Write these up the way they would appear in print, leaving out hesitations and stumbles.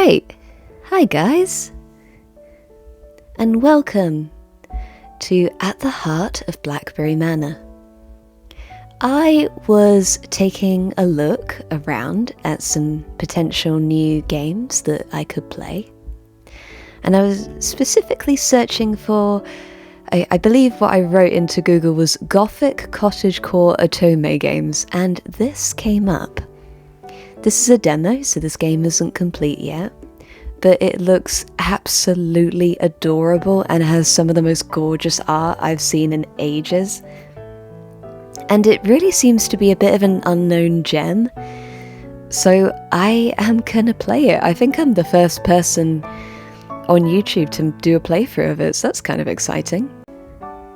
Alright, hi guys, and welcome to At the Heart of Blackberry Manor. I was taking a look around at some potential new games that I could play, and I was specifically searching for, I believe what I wrote into Google was Gothic, Cottagecore, Otome games, and this came up. This is a demo, so this game isn't complete yet, but it looks absolutely adorable and has some of the most gorgeous art I've seen in ages. And it really seems to be a bit of an unknown gem, so I am gonna play it. I think I'm the first person on YouTube to do a playthrough of it, so that's kind of exciting.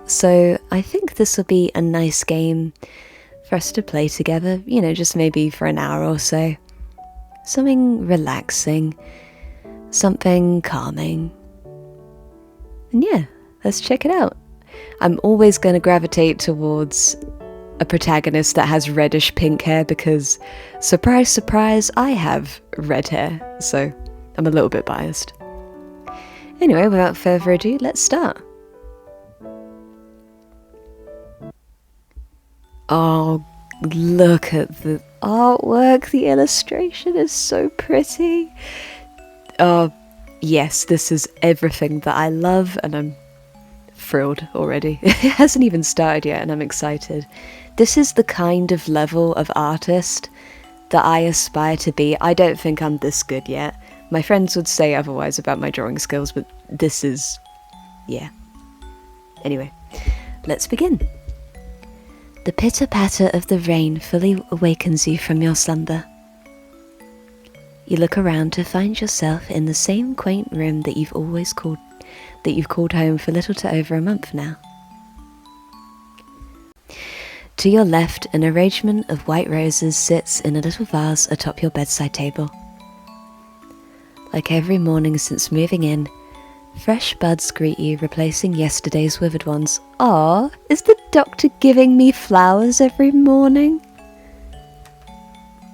So I think this will be a nice game for us to play together, you know, just maybe for an hour or so. Something relaxing, something calming. And yeah, let's check it out. I'm always going to gravitate towards a protagonist that has reddish pink hair because, surprise, surprise, I have red hair, so I'm a little bit biased. Anyway, without further ado, let's start. Oh, look at the artwork. The illustration is so pretty. Oh, yes, this is everything that I love, and I'm thrilled already. It hasn't even started yet, and I'm excited. This is the kind of level of artist that I aspire to be. I don't think I'm this good yet. My friends would say otherwise about my drawing skills, but this is... yeah. Anyway, let's begin. The pitter-patter of the rain fully awakens you from your slumber. You look around to find yourself in the same quaint room that you've called home for little to over a month now. To your left, an arrangement of white roses sits in a little vase atop your bedside table. Like every morning since moving in, fresh buds greet you, replacing yesterday's withered ones. Aw, is the doctor giving me flowers every morning?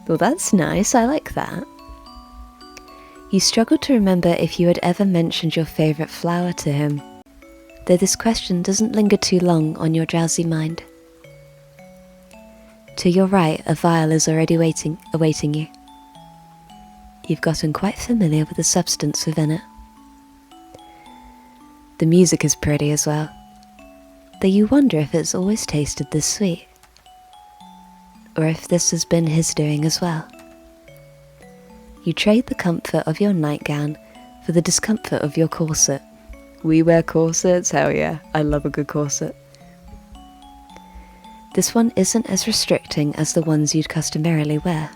Well, that's nice, I like that. You struggle to remember if you had ever mentioned your favourite flower to him, though this question doesn't linger too long on your drowsy mind. To your right, a vial is already awaiting you. You've gotten quite familiar with the substance within it. The music is pretty as well, though you wonder if it's always tasted this sweet, or if this has been his doing as well. You trade the comfort of your nightgown for the discomfort of your corset. We wear corsets? Hell yeah, I love a good corset. This one isn't as restricting as the ones you'd customarily wear,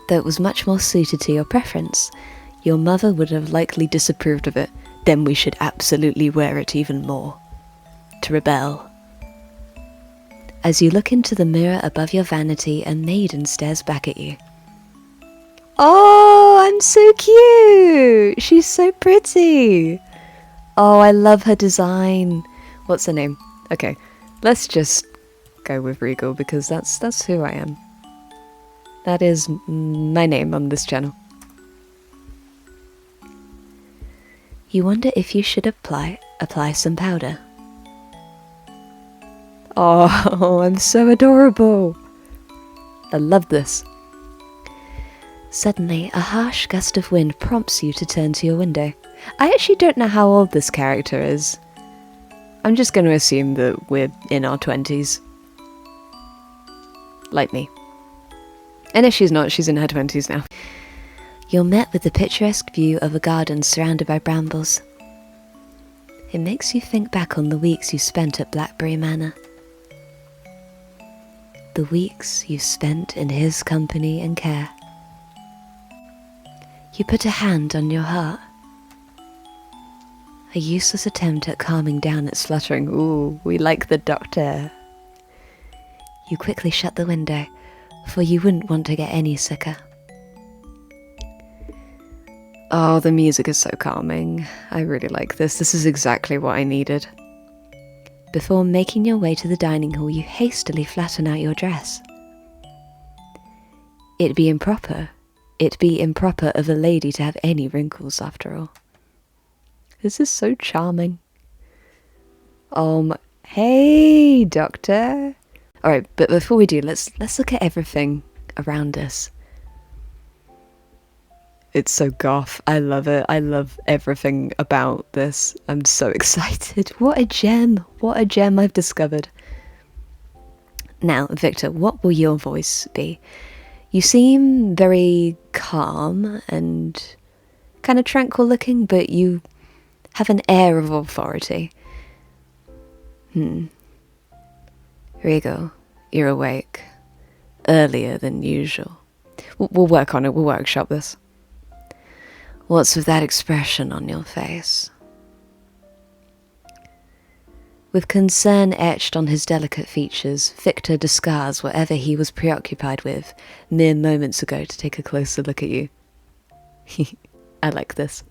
though it was much more suited to your preference. Your mother would have likely disapproved of it. Then we should absolutely wear it even more. To rebel. As you look into the mirror above your vanity, a maiden stares back at you. Oh, I'm so cute! She's so pretty! Oh, I love her design. What's her name? Okay, let's just go with Regal because that's who I am. That is my name on this channel. You wonder if you should apply some powder. Oh, I'm so adorable. I love this. Suddenly, a harsh gust of wind prompts you to turn to your window. I actually don't know how old this character is. I'm just going to assume that we're in our 20s. Like me. And if she's not, she's in her 20s now. You're met with the picturesque view of a garden surrounded by brambles. It makes you think back on the weeks you spent at Blackberry Manor. The weeks you spent in his company and care. You put a hand on your heart. A useless attempt at calming down its fluttering. Ooh, we like the doctor. You quickly shut the window, for you wouldn't want to get any sicker. Oh, the music is so calming. I really like this. This is exactly what I needed. Before making your way to the dining hall, you hastily flatten out your dress. It'd be improper it be improper of a lady to have any wrinkles after all. This is so charming. Hey, Doctor. Alright, but before we do, let's look at everything around us. It's so goth. I love it. I love everything about this. I'm so excited. What a gem. What a gem I've discovered. Now, Victor, what will your voice be? You seem very calm and kind of tranquil looking, but you have an air of authority. Regal, you're awake. Earlier than usual. We'll work on it. We'll workshop this. What's with that expression on your face? With concern etched on his delicate features, Victor discards whatever he was preoccupied with mere moments ago to take a closer look at you. I like this.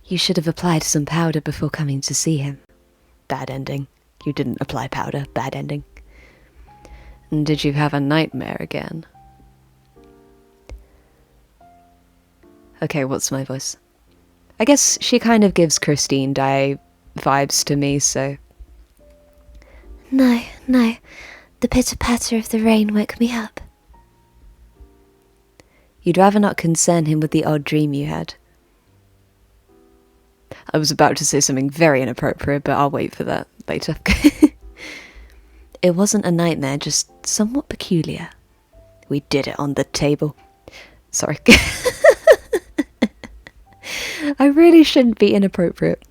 You should have applied some powder before coming to see him. Bad ending. You didn't apply powder. Bad ending. And did you have a nightmare again? Okay, what's my voice? I guess she kind of gives Christine Dye vibes to me, so... No, the pitter-patter of the rain woke me up. You'd rather not concern him with the odd dream you had. I was about to say something very inappropriate, but I'll wait for that later. It wasn't a nightmare, just somewhat peculiar. We did it on the table. Sorry. I really shouldn't be inappropriate.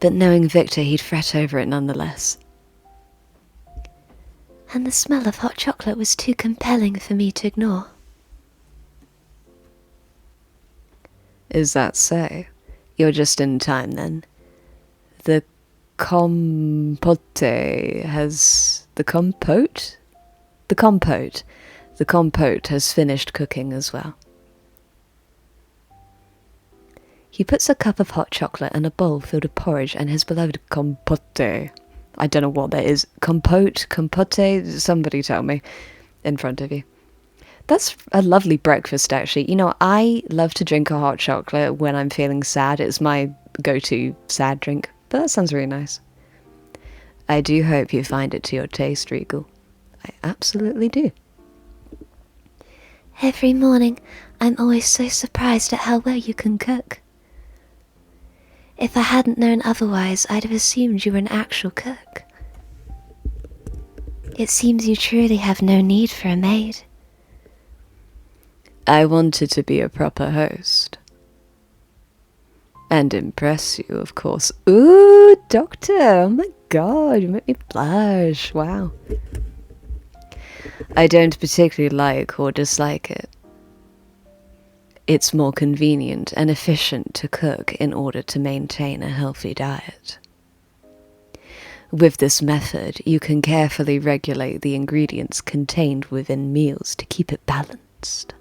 But knowing Victor, he'd fret over it nonetheless. And the smell of hot chocolate was too compelling for me to ignore. Is that so? You're just in time then. The compote has... The compote? The compote. The compote has finished cooking as well. He puts a cup of hot chocolate and a bowl filled with porridge and his beloved compote. I don't know what that is. Compote? Somebody tell me. In front of you. That's a lovely breakfast, actually. You know, I love to drink a hot chocolate when I'm feeling sad. It's my go-to sad drink. But that sounds really nice. I do hope you find it to your taste, Regal. I absolutely do. Every morning, I'm always so surprised at how well you can cook. If I hadn't known otherwise, I'd have assumed you were an actual cook. It seems you truly have no need for a maid. I wanted to be a proper host. And impress you, of course. Ooh, Doctor! Oh my god, you make me blush. Wow. I don't particularly like or dislike it. It's more convenient and efficient to cook in order to maintain a healthy diet. With this method, you can carefully regulate the ingredients contained within meals to keep it balanced.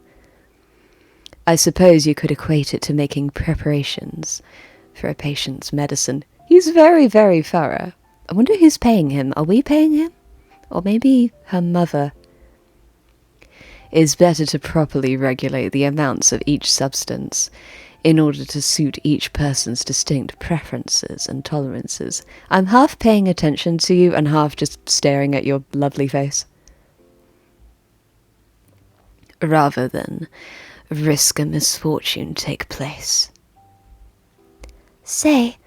I suppose you could equate it to making preparations for a patient's medicine. He's very, very thorough. I wonder who's paying him. Are we paying him? Or maybe her mother. It's better to properly regulate the amounts of each substance in order to suit each person's distinct preferences and tolerances. I'm half paying attention to you and half just staring at your lovely face. Rather than risk a misfortune take place. Say,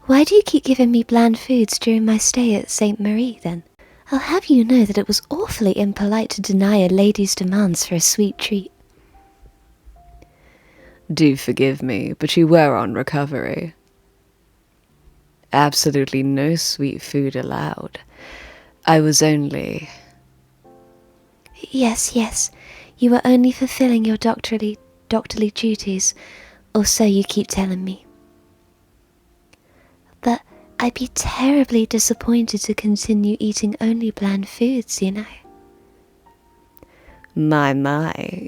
why do you keep giving me bland foods during my stay at St. Marie, then? I'll have you know that it was awfully impolite to deny a lady's demands for a sweet treat. Do forgive me, but you were on recovery. Absolutely no sweet food allowed. I was only... Yes, you were only fulfilling your doctorly duties, or so you keep telling me. But I'd be terribly disappointed to continue eating only bland foods, you know. My,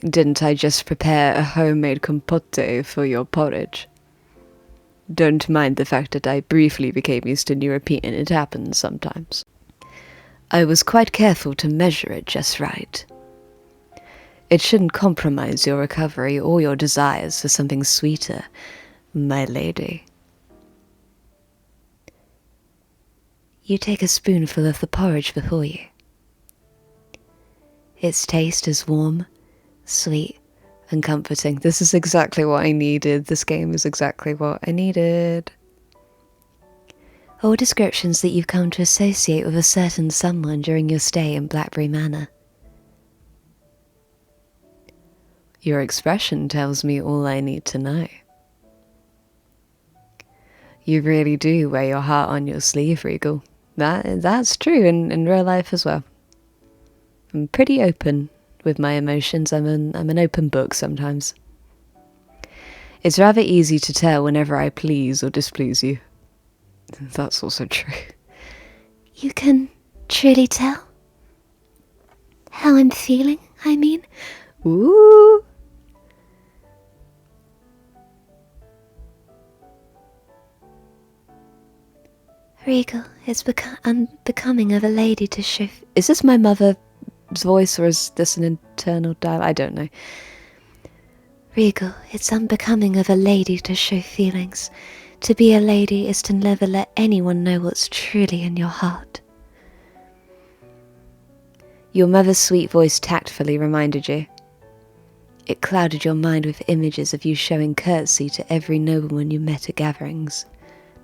didn't I just prepare a homemade compote for your porridge? Don't mind the fact that I briefly became Eastern European, it happens sometimes. I was quite careful to measure it just right. It shouldn't compromise your recovery or your desires for something sweeter, my lady. You take a spoonful of the porridge before you. Its taste is warm, sweet, and comforting. This is exactly what I needed. This game is exactly what I needed. All descriptions that you've come to associate with a certain someone during your stay in Blackberry Manor. Your expression tells me all I need to know. You really do wear your heart on your sleeve, Regal. That's true in real life as well. I'm pretty open with my emotions. I'm an open book sometimes. It's rather easy to tell whenever I please or displease you. That's also true. You can truly tell? How I'm feeling, I mean? Ooh! Regal, it's unbecoming of a lady to show... Is this my mother's voice, or is this an internal dialogue? I don't know. Regal, it's unbecoming of a lady to show feelings. To be a lady is to never let anyone know what's truly in your heart. Your mother's sweet voice tactfully reminded you. It clouded your mind with images of you showing courtesy to every nobleman you met at gatherings.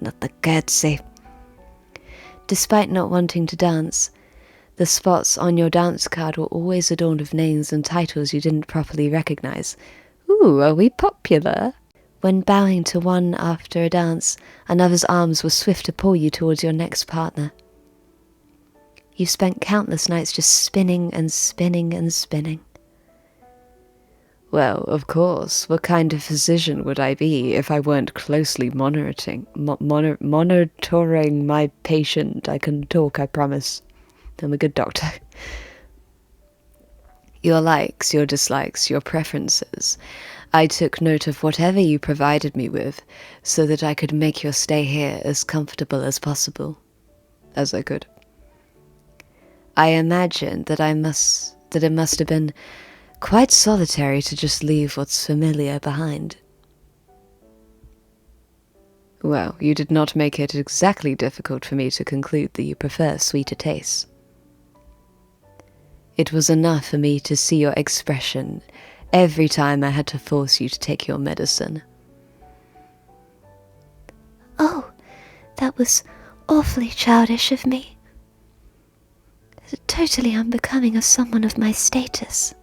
Not the courtesy. Despite not wanting to dance, the spots on your dance card were always adorned with names and titles you didn't properly recognize. Ooh, are we popular? When bowing to one after a dance, another's arms were swift to pull you towards your next partner. You spent countless nights just spinning and spinning and spinning. Well, of course. What kind of physician would I be if I weren't closely monitoring my patient? I can talk, I promise. I'm a good doctor. Your likes, your dislikes, your preferences. I took note of whatever you provided me with, so that I could make your stay here as comfortable as possible. As I could. I imagined that it must have been quite solitary to just leave what's familiar behind. Well, you did not make it exactly difficult for me to conclude that you prefer sweeter tastes. It was enough for me to see your expression every time I had to force you to take your medicine. Oh, that was awfully childish of me. Totally unbecoming of someone of my status.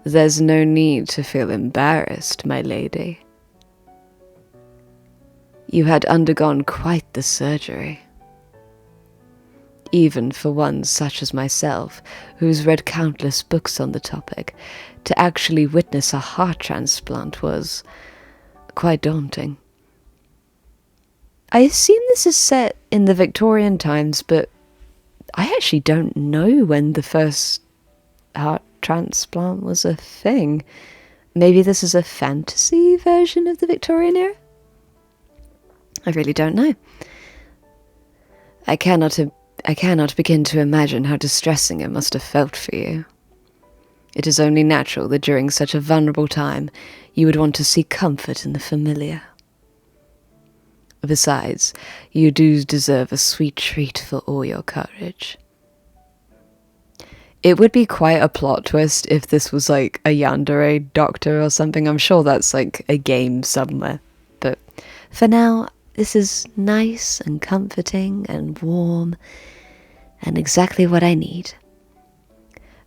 There's no need to feel embarrassed, my lady. You had undergone quite the surgery. Even for one such as myself, who's read countless books on the topic, to actually witness a heart transplant was quite daunting. I assume this is set in the Victorian times, but I actually don't know when the first heart transplant was a thing. Maybe this is a fantasy version of the Victorian era? I really don't know. I cannot begin to imagine how distressing it must have felt for you. It is only natural that during such a vulnerable time you would want to seek comfort in the familiar. Besides, you do deserve a sweet treat for all your courage. It would be quite a plot twist if this was like a yandere doctor or something. I'm sure that's like a game somewhere. But for now, this is nice and comforting and warm and exactly what I need.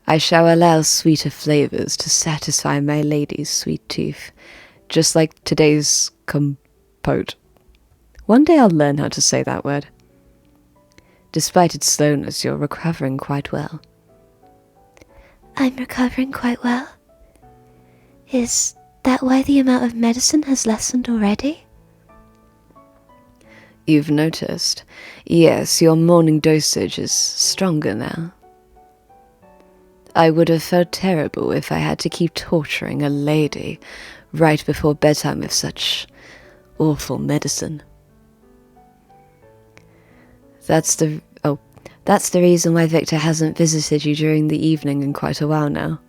I shall allow sweeter flavors to satisfy my lady's sweet tooth, just like today's compote. One day I'll learn how to say that word. Despite its slowness, you're recovering quite well. I'm recovering quite well. Is that why the amount of medicine has lessened already? You've noticed. Yes, your morning dosage is stronger now. I would have felt terrible if I had to keep torturing a lady right before bedtime with such awful medicine. That's the reason why Victor hasn't visited you during the evening in quite a while now.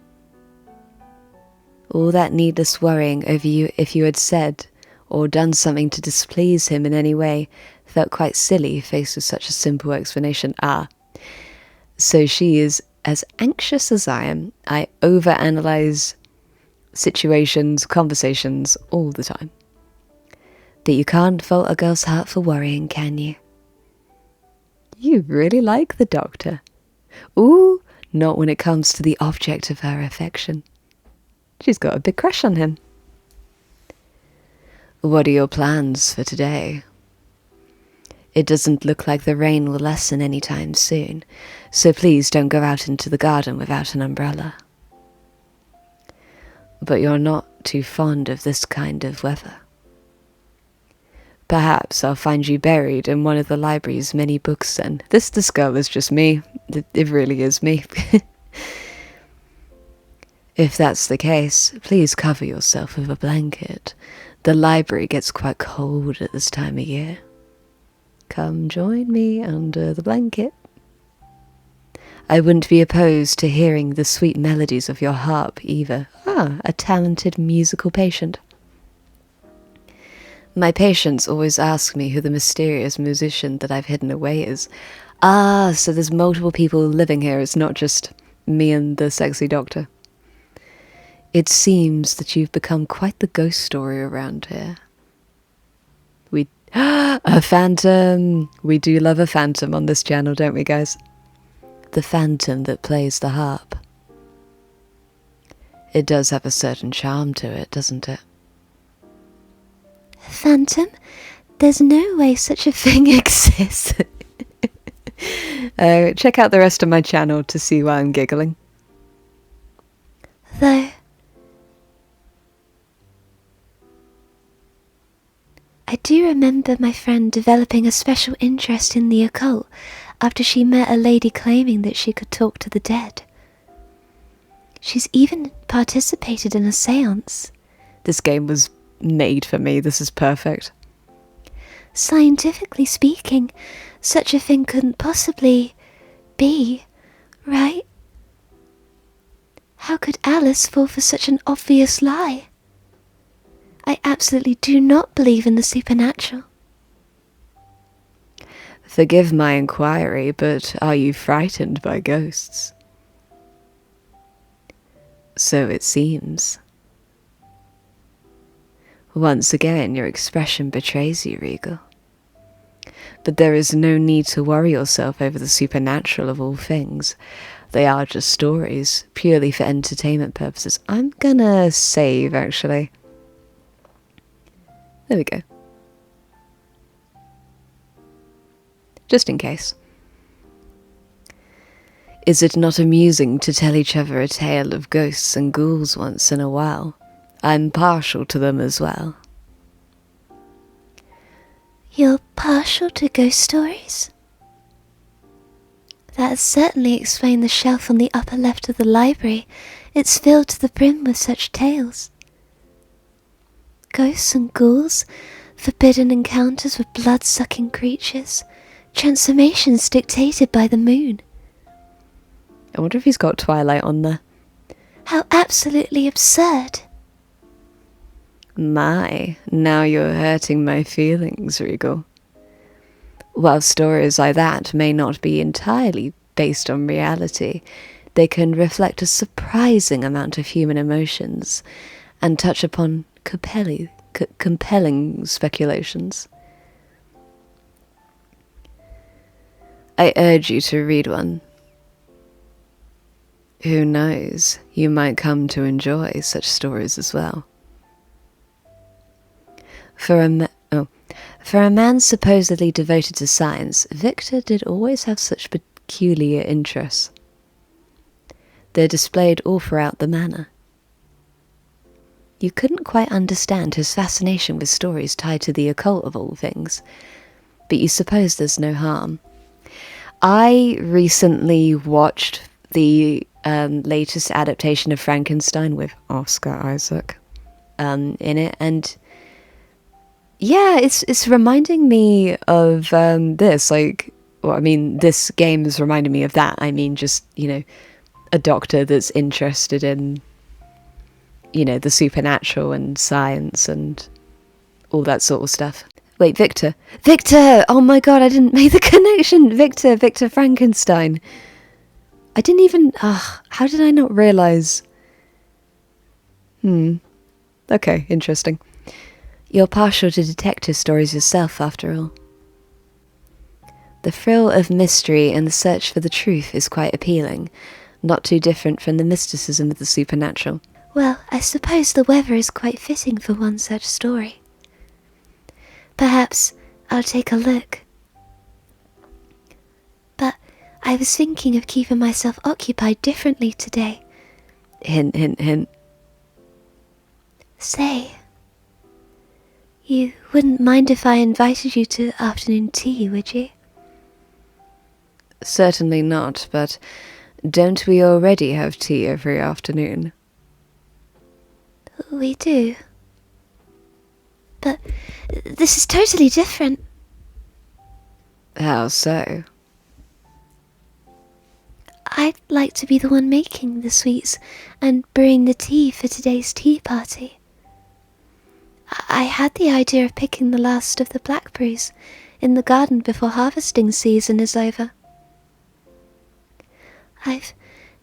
All that needless worrying over you if you had said or done something to displease him in any way felt quite silly faced with such a simple explanation. So she is as anxious as I am. I overanalyze situations, conversations all the time. That you can't fault a girl's heart for worrying, can you? You really like the doctor. Ooh, not when it comes to the object of her affection. She's got a big crush on him. What are your plans for today? It doesn't look like the rain will lessen anytime soon, so please don't go out into the garden without an umbrella. But you're not too fond of this kind of weather. Perhaps I'll find you buried in one of the library's many books then. This girl is just me. It really is me. If that's the case, please cover yourself with a blanket. The library gets quite cold at this time of year. Come join me under the blanket. I wouldn't be opposed to hearing the sweet melodies of your harp either. A talented musical patient. My patients always ask me who the mysterious musician that I've hidden away is. So there's multiple people living here. It's not just me and the sexy doctor. It seems that you've become quite the ghost story around here. A phantom! We do love a phantom on this channel, don't we, guys? The phantom that plays the harp. It does have a certain charm to it, doesn't it? Phantom? There's no way such a thing exists. Check out the rest of my channel to see why I'm giggling. Though, I do remember my friend developing a special interest in the occult after she met a lady claiming that she could talk to the dead. She's even participated in a séance. This game was made for me. This is perfect. Scientifically speaking, such a thing couldn't possibly be, right? How could Alice fall for such an obvious lie? I absolutely do not believe in the supernatural. Forgive my inquiry, but are you frightened by ghosts? So it seems. Once again, your expression betrays you, Regal. But there is no need to worry yourself over the supernatural of all things. They are just stories, purely for entertainment purposes. I'm gonna save, actually. There we go. Just in case. Is it not amusing to tell each other a tale of ghosts and ghouls once in a while? I'm partial to them as well. You're partial to ghost stories? That certainly explains the shelf on the upper left of the library. It's filled to the brim with such tales. Ghosts and ghouls, forbidden encounters with blood-sucking creatures, transformations dictated by the moon. I wonder if he's got Twilight on there. How absolutely absurd. My, now you're hurting my feelings, Regal. While stories like that may not be entirely based on reality, they can reflect a surprising amount of human emotions and touch upon compelling speculations. I urge you to read one. Who knows, you might come to enjoy such stories as well. For a man supposedly devoted to science, Victor did always have such peculiar interests. They're displayed all throughout the manor. You couldn't quite understand his fascination with stories tied to the occult of all things, but you suppose there's no harm. I recently watched the latest adaptation of Frankenstein with Oscar Isaac in it, and yeah, it's reminding me of this. Like, Well, I mean, this game has reminded me of that. I mean, just, a doctor that's interested in, the supernatural and science and all that sort of stuff. Wait, Victor! Victor! Oh my god, I didn't make the connection! Victor Frankenstein. I didn't even... how did I not realise? Okay, interesting. You're partial to detective stories yourself, after all. The thrill of mystery and the search for the truth is quite appealing, not too different from the mysticism of the supernatural. Well, I suppose the weather is quite fitting for one such story. Perhaps I'll take a look. But I was thinking of keeping myself occupied differently today. Hint, hint, hint. Say, you wouldn't mind if I invited you to afternoon tea, would you? Certainly not, but don't we already have tea every afternoon? We do. But this is totally different. How so? I'd like to be the one making the sweets and brewing the tea for today's tea party. I had the idea of picking the last of the blackberries in the garden before harvesting season is over. I've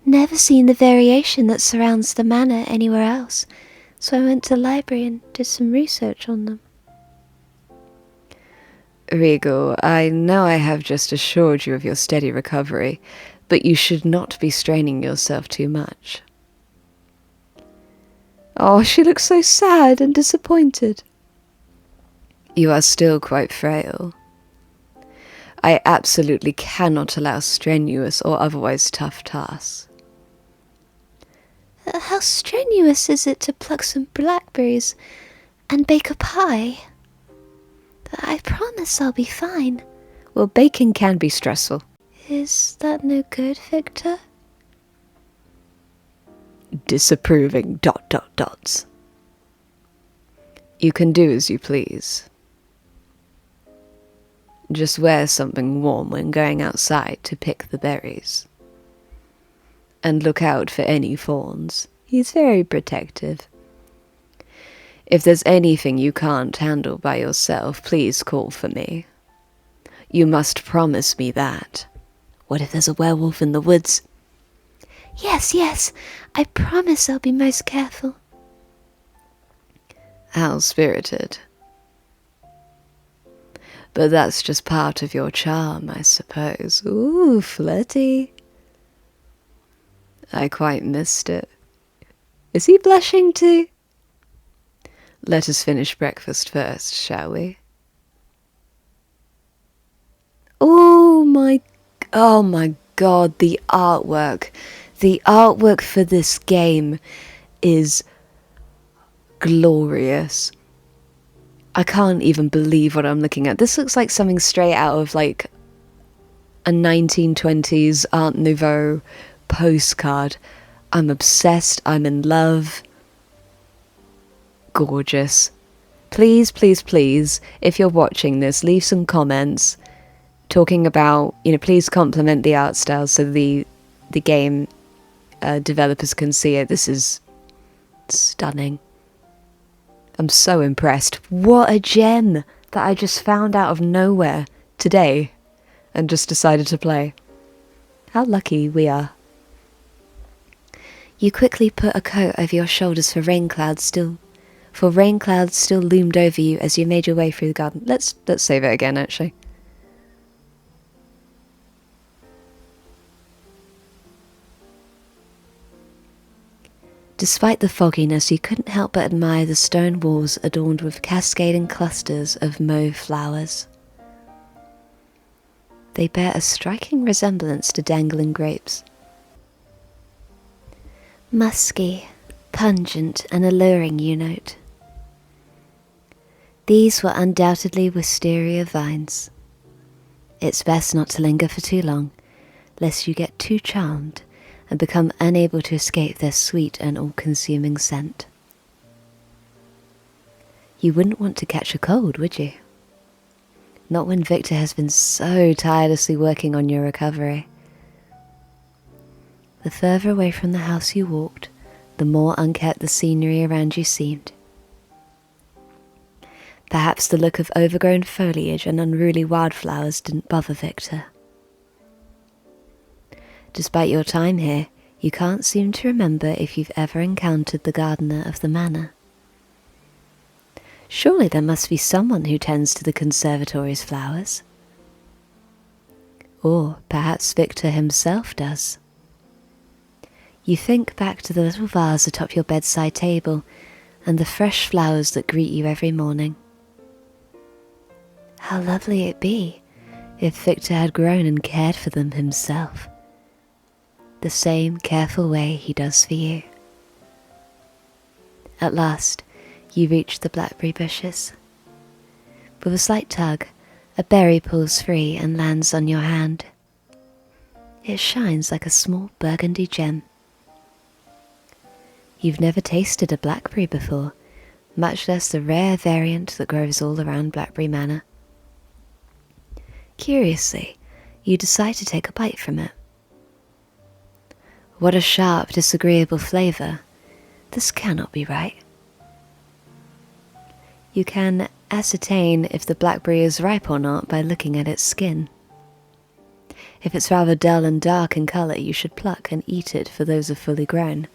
never seen the variation that surrounds the manor anywhere else, so I went to the library and did some research on them. Regal, I know I have just assured you of your steady recovery, but you should not be straining yourself too much. Oh, she looks so sad and disappointed. You are still quite frail. I absolutely cannot allow strenuous or otherwise tough tasks. How strenuous is it to pluck some blackberries and bake a pie? I promise I'll be fine. Well, baking can be stressful. Is that no good, Victor? Disapproving ... You can do as you please. Just wear something warm when going outside to pick the berries. And look out for any fawns. He's very protective. If there's anything you can't handle by yourself, please call for me. You must promise me that. What if there's a werewolf in the woods? Yes, I promise I'll be most careful. How spirited. But that's just part of your charm, I suppose. Ooh, flirty. I quite missed it. Is he blushing too? Let us finish breakfast first, shall we? Oh my god, the artwork. The artwork for this game is glorious. I can't even believe what I'm looking at. This looks like something straight out of like a 1920s Art Nouveau postcard. I'm obsessed. I'm in love. Gorgeous. Please, if you're watching this, leave some comments talking about, please compliment the art style so the game developers can see it. This is stunning. I'm so impressed. What a gem that I just found out of nowhere today and just decided to play. How lucky we are. You quickly put a coat over your shoulders for rain clouds still loomed over you as you made your way through the garden. Let's save it again, actually. Despite the fogginess, you couldn't help but admire the stone walls adorned with cascading clusters of mauve flowers. They bear a striking resemblance to dangling grapes. Musky, pungent and alluring, you note. These were undoubtedly wisteria vines. It's best not to linger for too long, lest you get too charmed and become unable to escape their sweet and all-consuming scent. You wouldn't want to catch a cold, would you? Not when Victor has been so tirelessly working on your recovery. The further away from the house you walked, the more unkempt the scenery around you seemed. Perhaps the look of overgrown foliage and unruly wildflowers didn't bother Victor. Despite your time here, you can't seem to remember if you've ever encountered the gardener of the manor. Surely there must be someone who tends to the conservatory's flowers. Or perhaps Victor himself does. You think back to the little vase atop your bedside table and the fresh flowers that greet you every morning. How lovely it'd be if Victor had grown and cared for them himself, the same careful way he does for you. At last, you reach the blackberry bushes. With a slight tug, a berry pulls free and lands on your hand. It shines like a small burgundy gem. You've never tasted a blackberry before, much less the rare variant that grows all around Blackberry Manor. Curiously, you decide to take a bite from it. What a sharp, disagreeable flavour. This cannot be right. You can ascertain if the blackberry is ripe or not by looking at its skin. If it's rather dull and dark in colour, you should pluck and eat it for those are fully grown.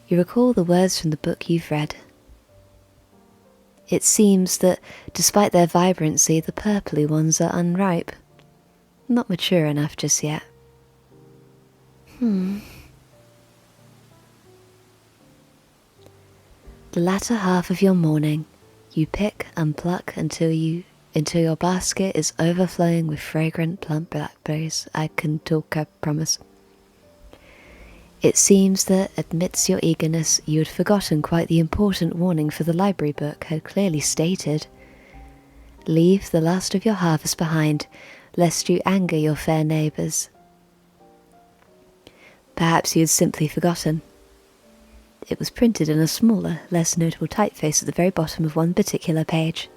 You recall the words from the book you've read. It seems that, despite their vibrancy, the purpley ones are unripe, not mature enough just yet. The latter half of your morning, you pick and pluck until your basket is overflowing with fragrant plump blackberries. I can talk, I promise. It seems that, amidst your eagerness, you had forgotten quite the important warning for the library book had clearly stated. Leave the last of your harvest behind, lest you anger your fair neighbours. Perhaps you had simply forgotten. It was printed in a smaller, less notable typeface at the very bottom of one particular page.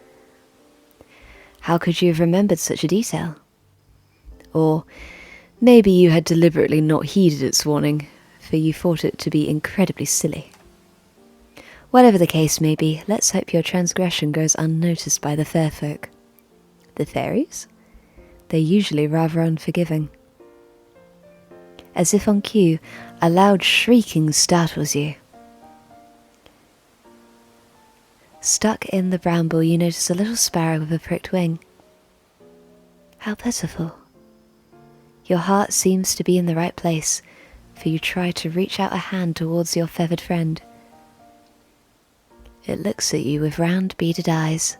How could you have remembered such a detail? Or maybe you had deliberately not heeded its warning, for you thought it to be incredibly silly. Whatever the case may be, let's hope your transgression goes unnoticed by the fair folk. The fairies? They're usually rather unforgiving. As if on cue, a loud shrieking startles you. Stuck in the bramble, you notice a little sparrow with a pricked wing. How pitiful. Your heart seems to be in the right place, for you try to reach out a hand towards your feathered friend. It looks at you with round, beaded eyes.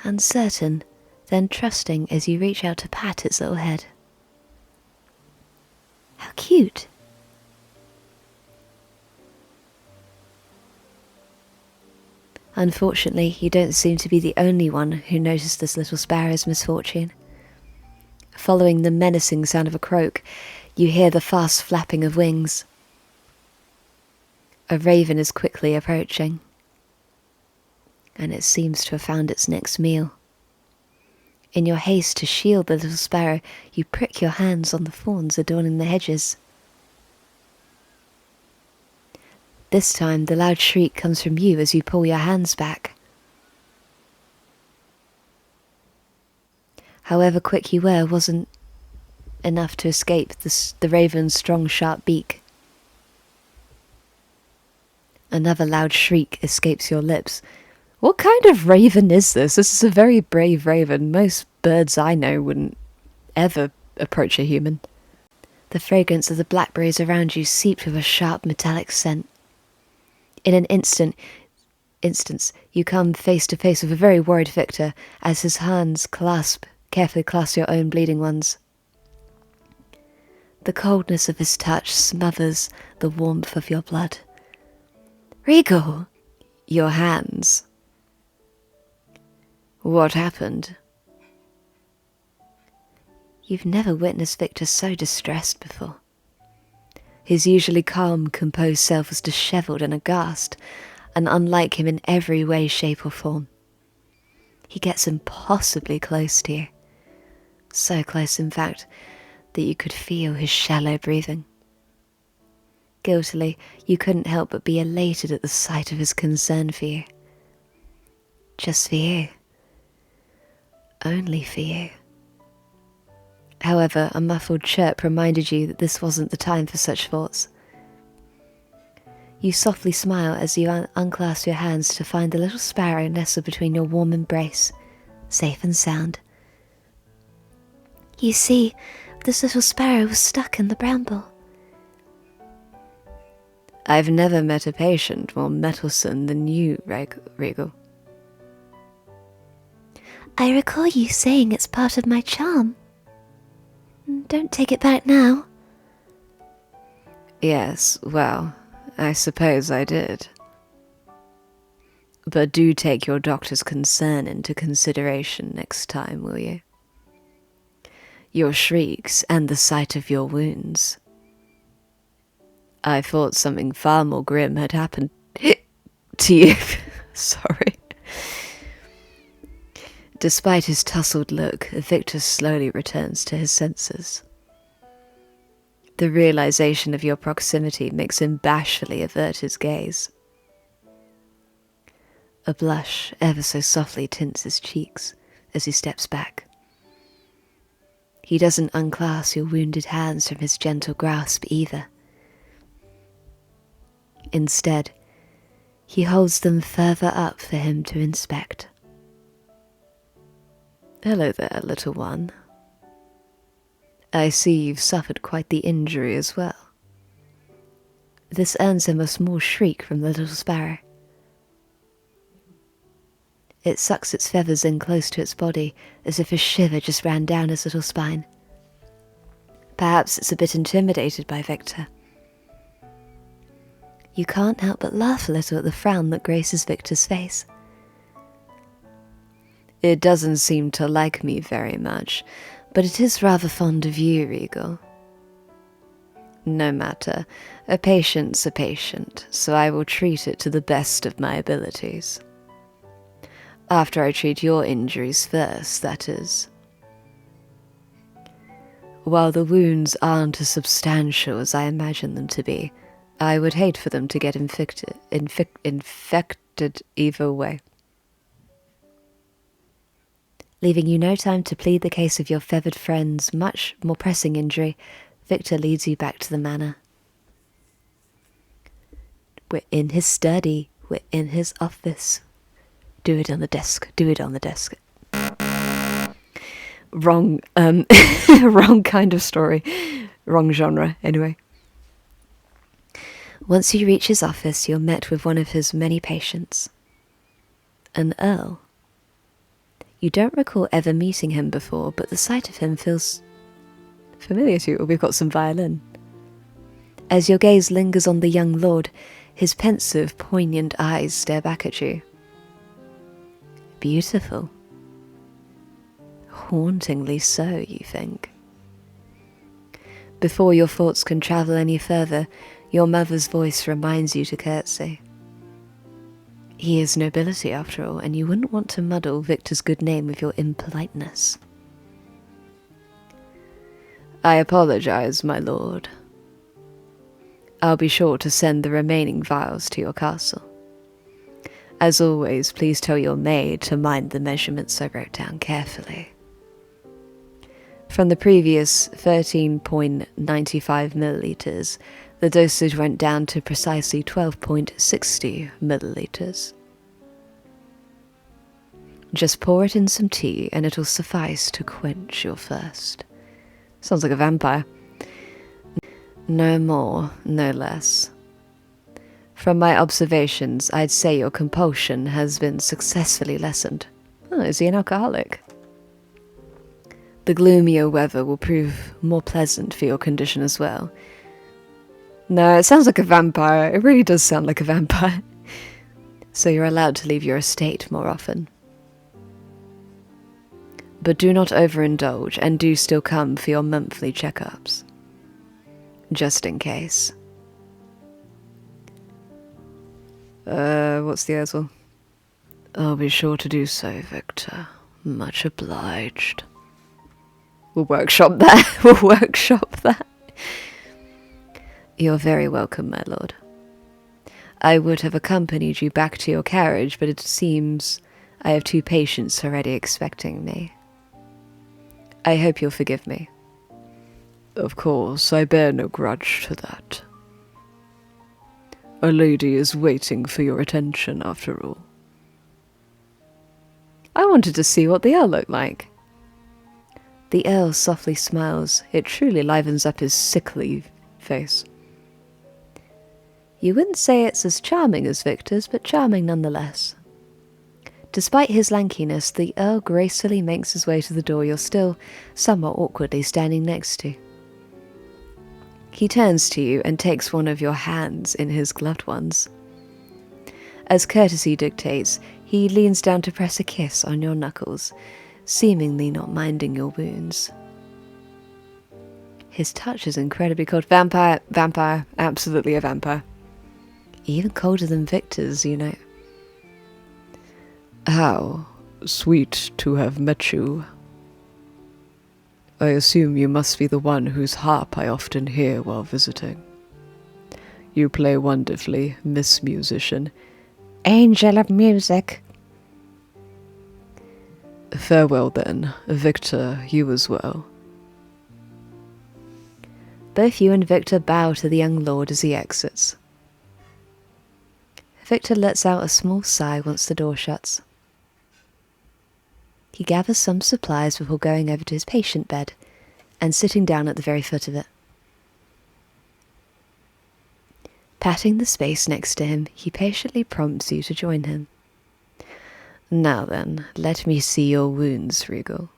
Uncertain, then trusting as you reach out to pat its little head. How cute! Unfortunately, you don't seem to be the only one who noticed this little sparrow's misfortune. Following the menacing sound of a croak, you hear the fast flapping of wings. A raven is quickly approaching, and it seems to have found its next meal. In your haste to shield the little sparrow, you prick your hands on the thorns adorning the hedges. This time the loud shriek comes from you as you pull your hands back. However quick you were wasn't enough to escape the raven's strong, sharp beak. Another loud shriek escapes your lips. What kind of raven is this? This is a very brave raven. Most birds I know wouldn't ever approach a human. The fragrance of the blackberries around you seeped with a sharp metallic scent. In an instance, you come face to face with a very worried Victor as his hands carefully clasp your own bleeding ones. The coldness of his touch smothers the warmth of your blood. Regal! Your hands. What happened? You've never witnessed Victor so distressed before. His usually calm, composed self was dishevelled and aghast, and unlike him in every way, shape or form. He gets impossibly close to you. So close, in fact, that you could feel his shallow breathing. Guiltily, you couldn't help but be elated at the sight of his concern for you. Just for you. Only for you. However, a muffled chirp reminded you that this wasn't the time for such thoughts. You softly smile as you unclasp your hands to find the little sparrow nestled between your warm embrace, safe and sound. You see, this little sparrow was stuck in the bramble. I've never met a patient more mettlesome than you, Regal. I recall you saying it's part of my charm. Don't take it back now. Yes, well, I suppose I did. But do take your doctor's concern into consideration next time, will you? Your shrieks and the sight of your wounds. I thought something far more grim had happened to you. Sorry. Despite his tousled look, Victor slowly returns to his senses. The realization of your proximity makes him bashfully avert his gaze. A blush ever so softly tints his cheeks as he steps back. He doesn't unclasp your wounded hands from his gentle grasp either. Instead, he holds them further up for him to inspect. Hello there, little one. I see you've suffered quite the injury as well. This earns him a small shriek from the little sparrow. It sucks its feathers in close to its body, as if a shiver just ran down his little spine. Perhaps it's a bit intimidated by Victor. You can't help but laugh a little at the frown that graces Victor's face. It doesn't seem to like me very much, but it is rather fond of you, Regal. No matter, a patient's a patient, so I will treat it to the best of my abilities. After I treat your injuries first, that is. While the wounds aren't as substantial as I imagine them to be, I would hate for them to get infected either way. Leaving you no time to plead the case of your feathered friend's much more pressing injury, Victor leads you back to the manor. We're in his study. We're in his office. Do it on the desk. Do it on the desk. Wrong, wrong kind of story. Wrong genre, anyway. Once you reach his office, you're met with one of his many patients. An earl. You don't recall ever meeting him before, but the sight of him feels familiar to you. We've got some violin. As your gaze lingers on the young lord, his pensive, poignant eyes stare back at you. Beautiful. Hauntingly so, you think. Before your thoughts can travel any further, your mother's voice reminds you to curtsy. He is nobility, after all, and you wouldn't want to muddle Victor's good name with your impoliteness. I apologize, my lord. I'll be sure to send the remaining vials to your castle. As always, please tell your maid to mind the measurements I wrote down carefully. From the previous 13.95 milliliters, the dosage went down to precisely 12.60 milliliters. Just pour it in some tea and it'll suffice to quench your thirst. Sounds like a vampire. No more, no less. From my observations, I'd say your compulsion has been successfully lessened. Oh, is he an alcoholic? The gloomier weather will prove more pleasant for your condition as well. No, it sounds like a vampire. It really does sound like a vampire. So you're allowed to leave your estate more often. But do not overindulge, and do still come for your monthly checkups. Just in case. What's the other? I'll be sure to do so, Victor. Much obliged. We'll workshop that. We'll workshop that. You're very welcome, my lord. I would have accompanied you back to your carriage, but it seems I have 2 patients already expecting me. I hope you'll forgive me. Of course, I bear no grudge to that. A lady is waiting for your attention, after all. I wanted to see what the Earl looked like. The Earl softly smiles. It truly livens up his sickly face. You wouldn't say it's as charming as Victor's, but charming nonetheless. Despite his lankiness, the Earl gracefully makes his way to the door you're still somewhat awkwardly standing next to. He turns to you and takes one of your hands in his gloved ones. As courtesy dictates, he leans down to press a kiss on your knuckles, seemingly not minding your wounds. His touch is incredibly cold. Vampire, absolutely a vampire. Even colder than Victor's, you know. How sweet to have met you. I assume you must be the one whose harp I often hear while visiting. You play wonderfully, Miss Musician. Angel of music. Farewell then, Victor, you as well. Both you and Victor bow to the young lord as he exits. Victor lets out a small sigh once the door shuts. He gathers some supplies before going over to his patient bed and sitting down at the very foot of it. Patting the space next to him, he patiently prompts you to join him. Now then, let me see your wounds, Regal.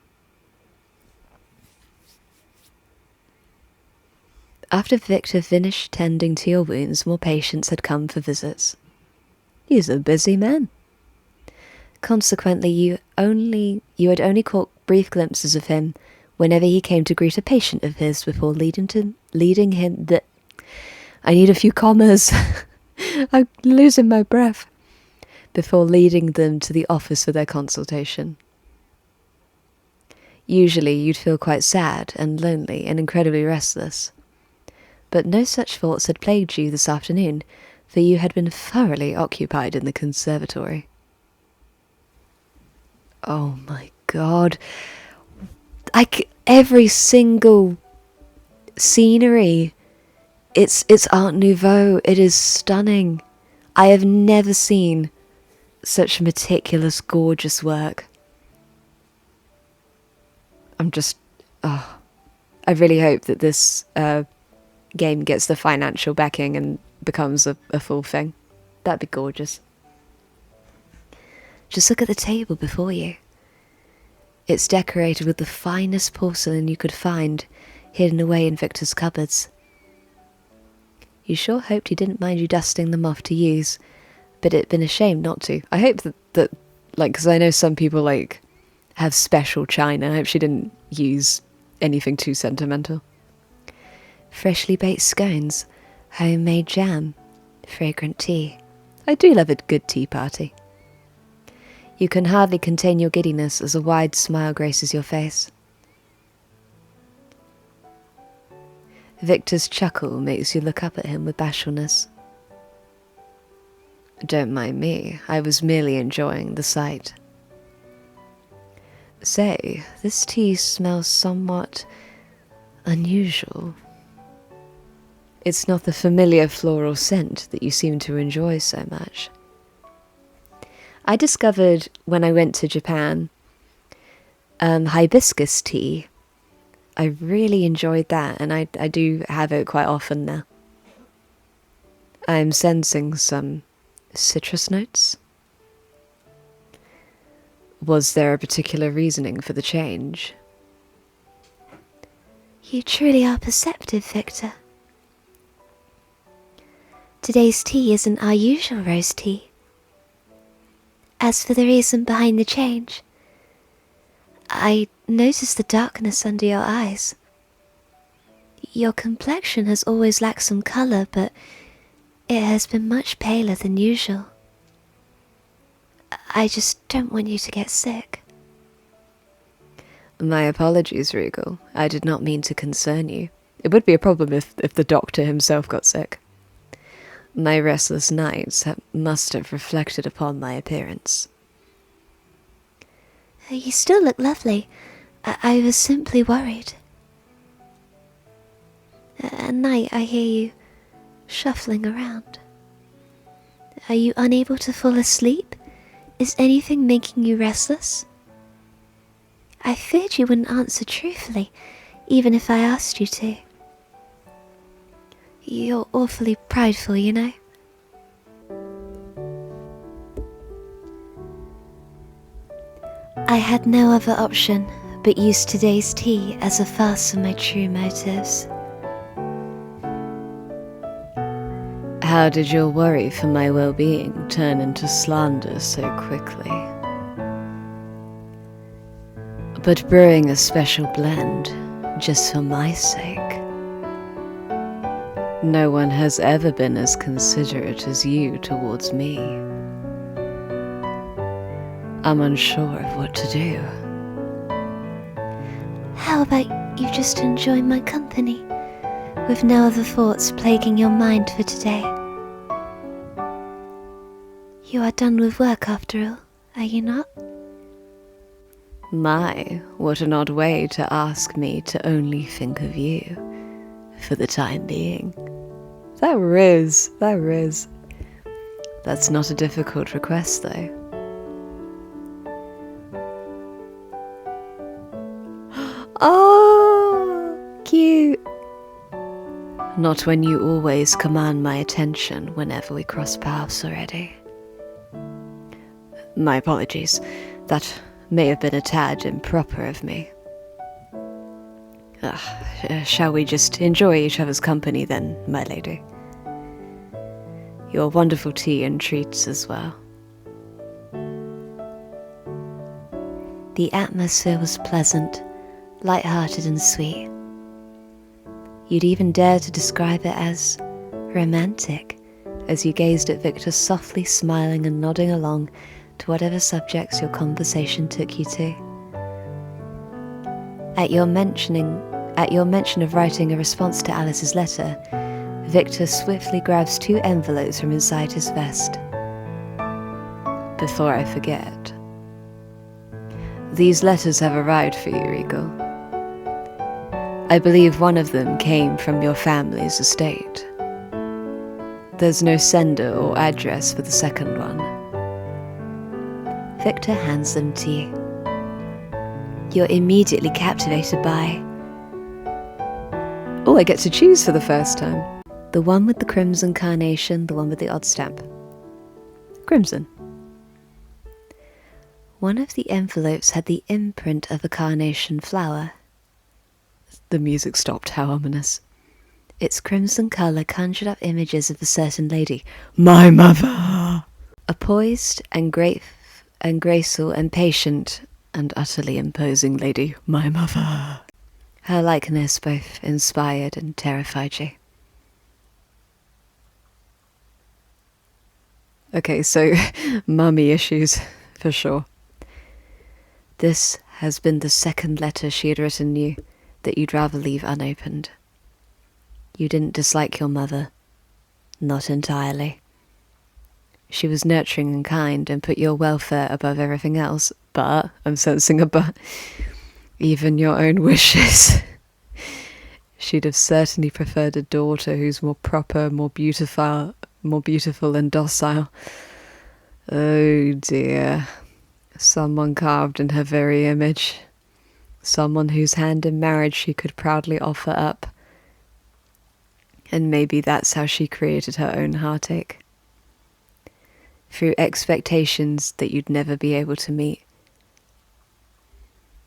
After Victor finished tending to your wounds, more patients had come for visits. He's a busy man. Consequently, you had only caught brief glimpses of him whenever he came to greet a patient of his before leading him. I need a few commas. I'm losing my breath. Before leading them to the office for their consultation. Usually you'd feel quite sad and lonely and incredibly restless. But no such thoughts had plagued you this afternoon, for you had been thoroughly occupied in the conservatory. Oh my god. Every single scenery, it's Art Nouveau. It is stunning. I have never seen such meticulous, gorgeous work. I really hope that this game gets the financial backing and becomes a full thing. That'd be gorgeous. Just look at the table before you. It's decorated with the finest porcelain you could find, hidden away in Victor's cupboards. You sure hoped he didn't mind you dusting them off to use, but it'd been a shame not to. I hope that because I know some people, have special china. I hope she didn't use anything too sentimental. Freshly baked scones, homemade jam, fragrant tea. I do love a good tea party. You can hardly contain your giddiness as a wide smile graces your face. Victor's chuckle makes you look up at him with bashfulness. Don't mind me, I was merely enjoying the sight. Say, this tea smells somewhat unusual. It's not the familiar floral scent that you seem to enjoy so much. I discovered when I went to Japan, hibiscus tea. I really enjoyed that, and I do have it quite often now. I'm sensing some citrus notes. Was there a particular reasoning for the change? You truly are perceptive, Victor. Today's tea isn't our usual rose tea. As for the reason behind the change, I noticed the darkness under your eyes. Your complexion has always lacked some colour, but it has been much paler than usual. I just don't want you to get sick. My apologies, Regal. I did not mean to concern you. It would be a problem if the doctor himself got sick. My restless nights must have reflected upon my appearance. You still look lovely. I was simply worried. At night I hear you shuffling around. Are you unable to fall asleep? Is anything making you restless? I feared you wouldn't answer truthfully, even if I asked you to. You're awfully prideful, you know. I had no other option but use today's tea as a farce of my true motives. How did your worry for my well-being turn into slander so quickly? But brewing a special blend just for my sake. No one has ever been as considerate as you towards me. I'm unsure of what to do. How about you just enjoy my company, with no other thoughts plaguing your mind for today? You are done with work after all, are you not? My, what an odd way to ask me to only think of you, for the time being. That riz. That's not a difficult request, though. Oh, cute. Not when you always command my attention whenever we cross paths already. My apologies. That may have been a tad improper of me. Shall we just enjoy each other's company then, my lady? Your wonderful tea and treats as well. The atmosphere was pleasant, light-hearted and sweet. You'd even dare to describe it as romantic, as you gazed at Victor softly smiling and nodding along to whatever subjects your conversation took you to. At your mention of writing a response to Alice's letter, Victor swiftly grabs 2 envelopes from inside his vest. Before I forget, these letters have arrived for you, Regal. I believe one of them came from your family's estate. There's no sender or address for the second one. Victor hands them to you. You're immediately captivated by... Oh, I get to choose for the first time. The one with the crimson carnation, the one with the odd stamp. Crimson. One of the envelopes had the imprint of a carnation flower. The music stopped. How ominous. Its crimson colour conjured up images of a certain lady. My mother! A poised and graceful and patient and utterly imposing lady. My mother! Her likeness both inspired and terrified you. Okay, so mummy issues, for sure. This has been the second letter she had written you that you'd rather leave unopened. You didn't dislike your mother. Not entirely. She was nurturing and kind and put your welfare above everything else, but, I'm sensing a but, even your own wishes. She'd have certainly preferred a daughter who's more proper, more beautiful and docile. Oh dear. Someone carved in her very image. Someone whose hand in marriage she could proudly offer up. And maybe that's how she created her own heartache. Through expectations that you'd never be able to meet.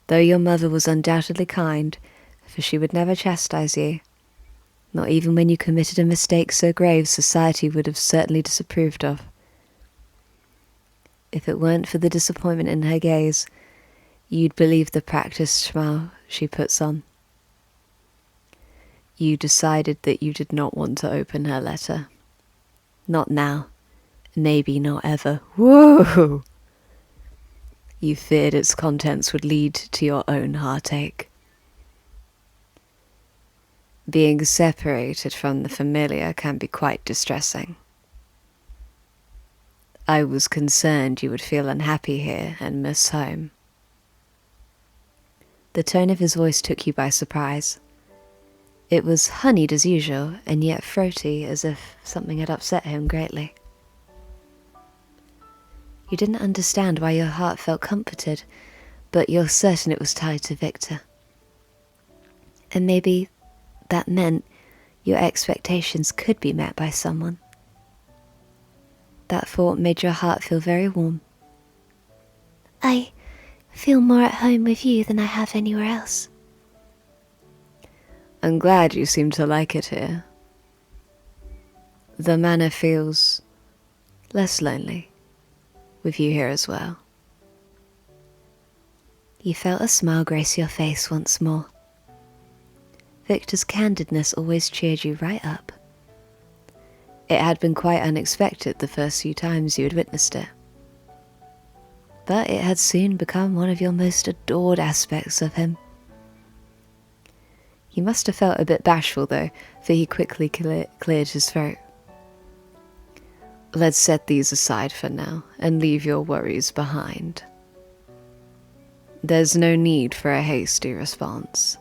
Though your mother was undoubtedly kind, for she would never chastise you, not even when you committed a mistake so grave society would have certainly disapproved of. If it weren't for the disappointment in her gaze, you'd believe the practiced smile she puts on. You decided that you did not want to open her letter. Not now. Maybe not ever. Whoa! You feared its contents would lead to your own heartache. Being separated from the familiar can be quite distressing. I was concerned you would feel unhappy here and miss home. The tone of his voice took you by surprise. It was honeyed as usual, and yet throaty, as if something had upset him greatly. You didn't understand why your heart felt comforted, but you're certain it was tied to Victor. And maybe that meant your expectations could be met by someone. That thought made your heart feel very warm. I feel more at home with you than I have anywhere else. I'm glad you seem to like it here. The manor feels less lonely with you here as well. You felt a smile grace your face once more. Victor's candidness always cheered you right up. It had been quite unexpected the first few times you had witnessed it. But it had soon become one of your most adored aspects of him. He must have felt a bit bashful though, for he quickly cleared his throat. Let's set these aside for now, and leave your worries behind. There's no need for a hasty response.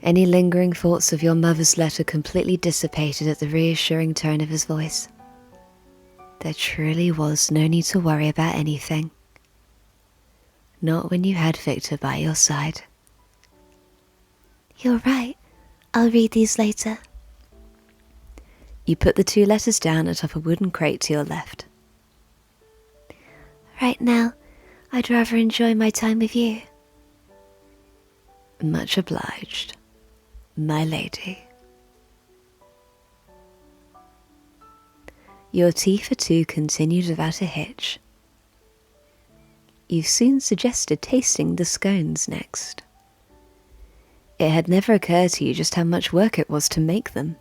Any lingering thoughts of your mother's letter completely dissipated at the reassuring tone of his voice. There truly was no need to worry about anything. Not when you had Victor by your side. You're right. I'll read these later. You put the 2 letters down atop a wooden crate to your left. Right now, I'd rather enjoy my time with you. Much obliged, my lady. Your tea for 2 continued without a hitch. You soon suggested tasting the scones next. It had never occurred to you just how much work it was to make them.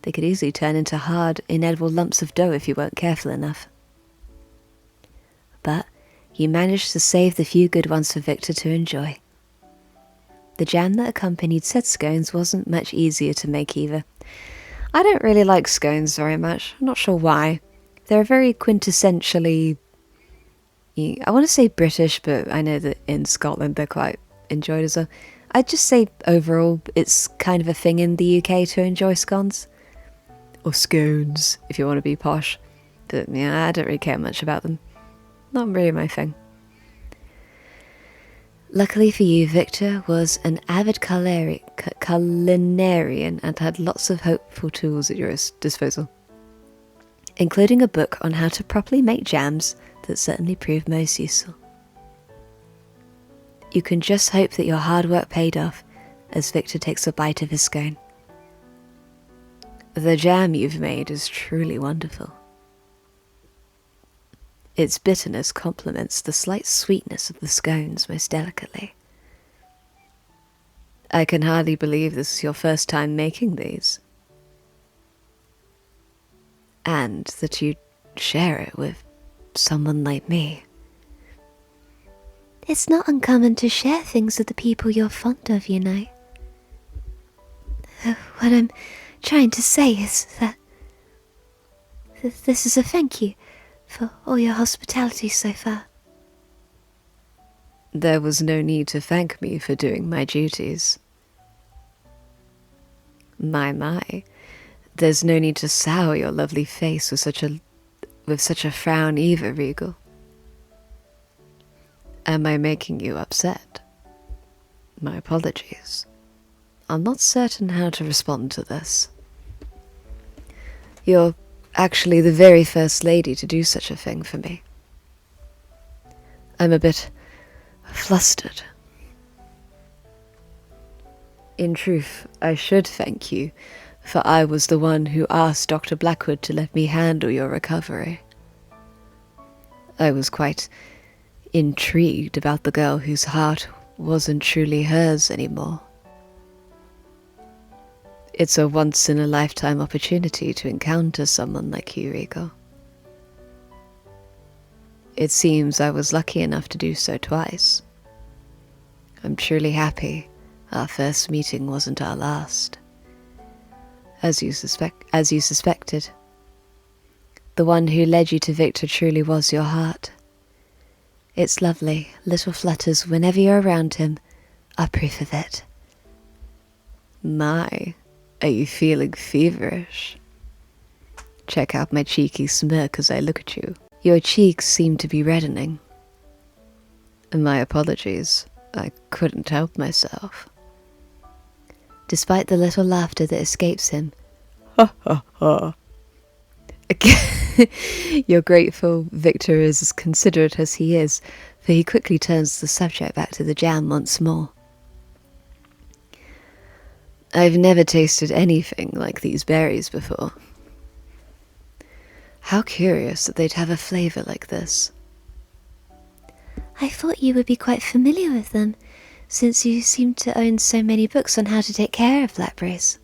They could easily turn into hard, inedible lumps of dough if you weren't careful enough. But you managed to save the few good ones for Victor to enjoy. The jam that accompanied said scones wasn't much easier to make either. I don't really like scones very much. I'm not sure why. They're very quintessentially, I want to say British, but I know that in Scotland they're quite enjoyed as well. I'd just say overall it's kind of a thing in the UK to enjoy scones. Or scones, if you want to be posh. But yeah, I don't really care much about them. Not really my thing. Luckily for you, Victor was an avid culinarian and had lots of hopeful tools at your disposal, including a book on how to properly make jams that certainly proved most useful. You can just hope that your hard work paid off as Victor takes a bite of his scone. The jam you've made is truly wonderful. Its bitterness complements the slight sweetness of the scones most delicately. I can hardly believe this is your first time making these. And that you share it with someone like me. It's not uncommon to share things with the people you're fond of, you know. What I'm trying to say is that this is a thank you for all your hospitality so far. There was no need to thank me for doing my duties. My, there's no need to sour your lovely face with such a frown either, Regal. Am I making you upset? My apologies. I'm not certain how to respond to this. You're actually the very first lady to do such a thing for me. I'm a bit flustered. In truth, I should thank you, for I was the one who asked Dr. Blackwood to let me handle your recovery. I was quite intrigued about the girl whose heart wasn't truly hers anymore. It's a once-in-a-lifetime opportunity to encounter someone like you, Regal. It seems I was lucky enough to do so twice. I'm truly happy our first meeting wasn't our last. As you suspected, the one who led you to Victor truly was your heart. Its lovely little flutters whenever you're around him are proof of it. My, are you feeling feverish? Check out my cheeky smirk as I look at you. Your cheeks seem to be reddening. My apologies, I couldn't help myself. Despite the little laughter that escapes him. Ha ha ha. You're grateful Victor is as considerate as he is, for he quickly turns the subject back to the jam once more. I've never tasted anything like these berries before. How curious that they'd have a flavour like this. I thought you would be quite familiar with them, since you seem to own so many books on how to take care of blackberries.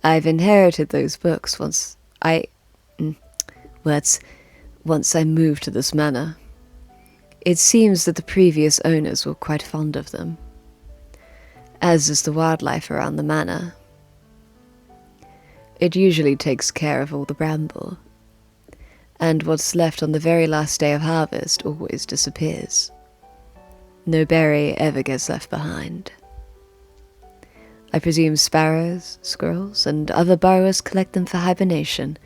I've inherited those books once I moved to this manor. It seems that the previous owners were quite fond of them, as is the wildlife around the manor. It usually takes care of all the bramble, and what's left on the very last day of harvest always disappears. No berry ever gets left behind. I presume sparrows, squirrels, and other burrowers collect them for hibernation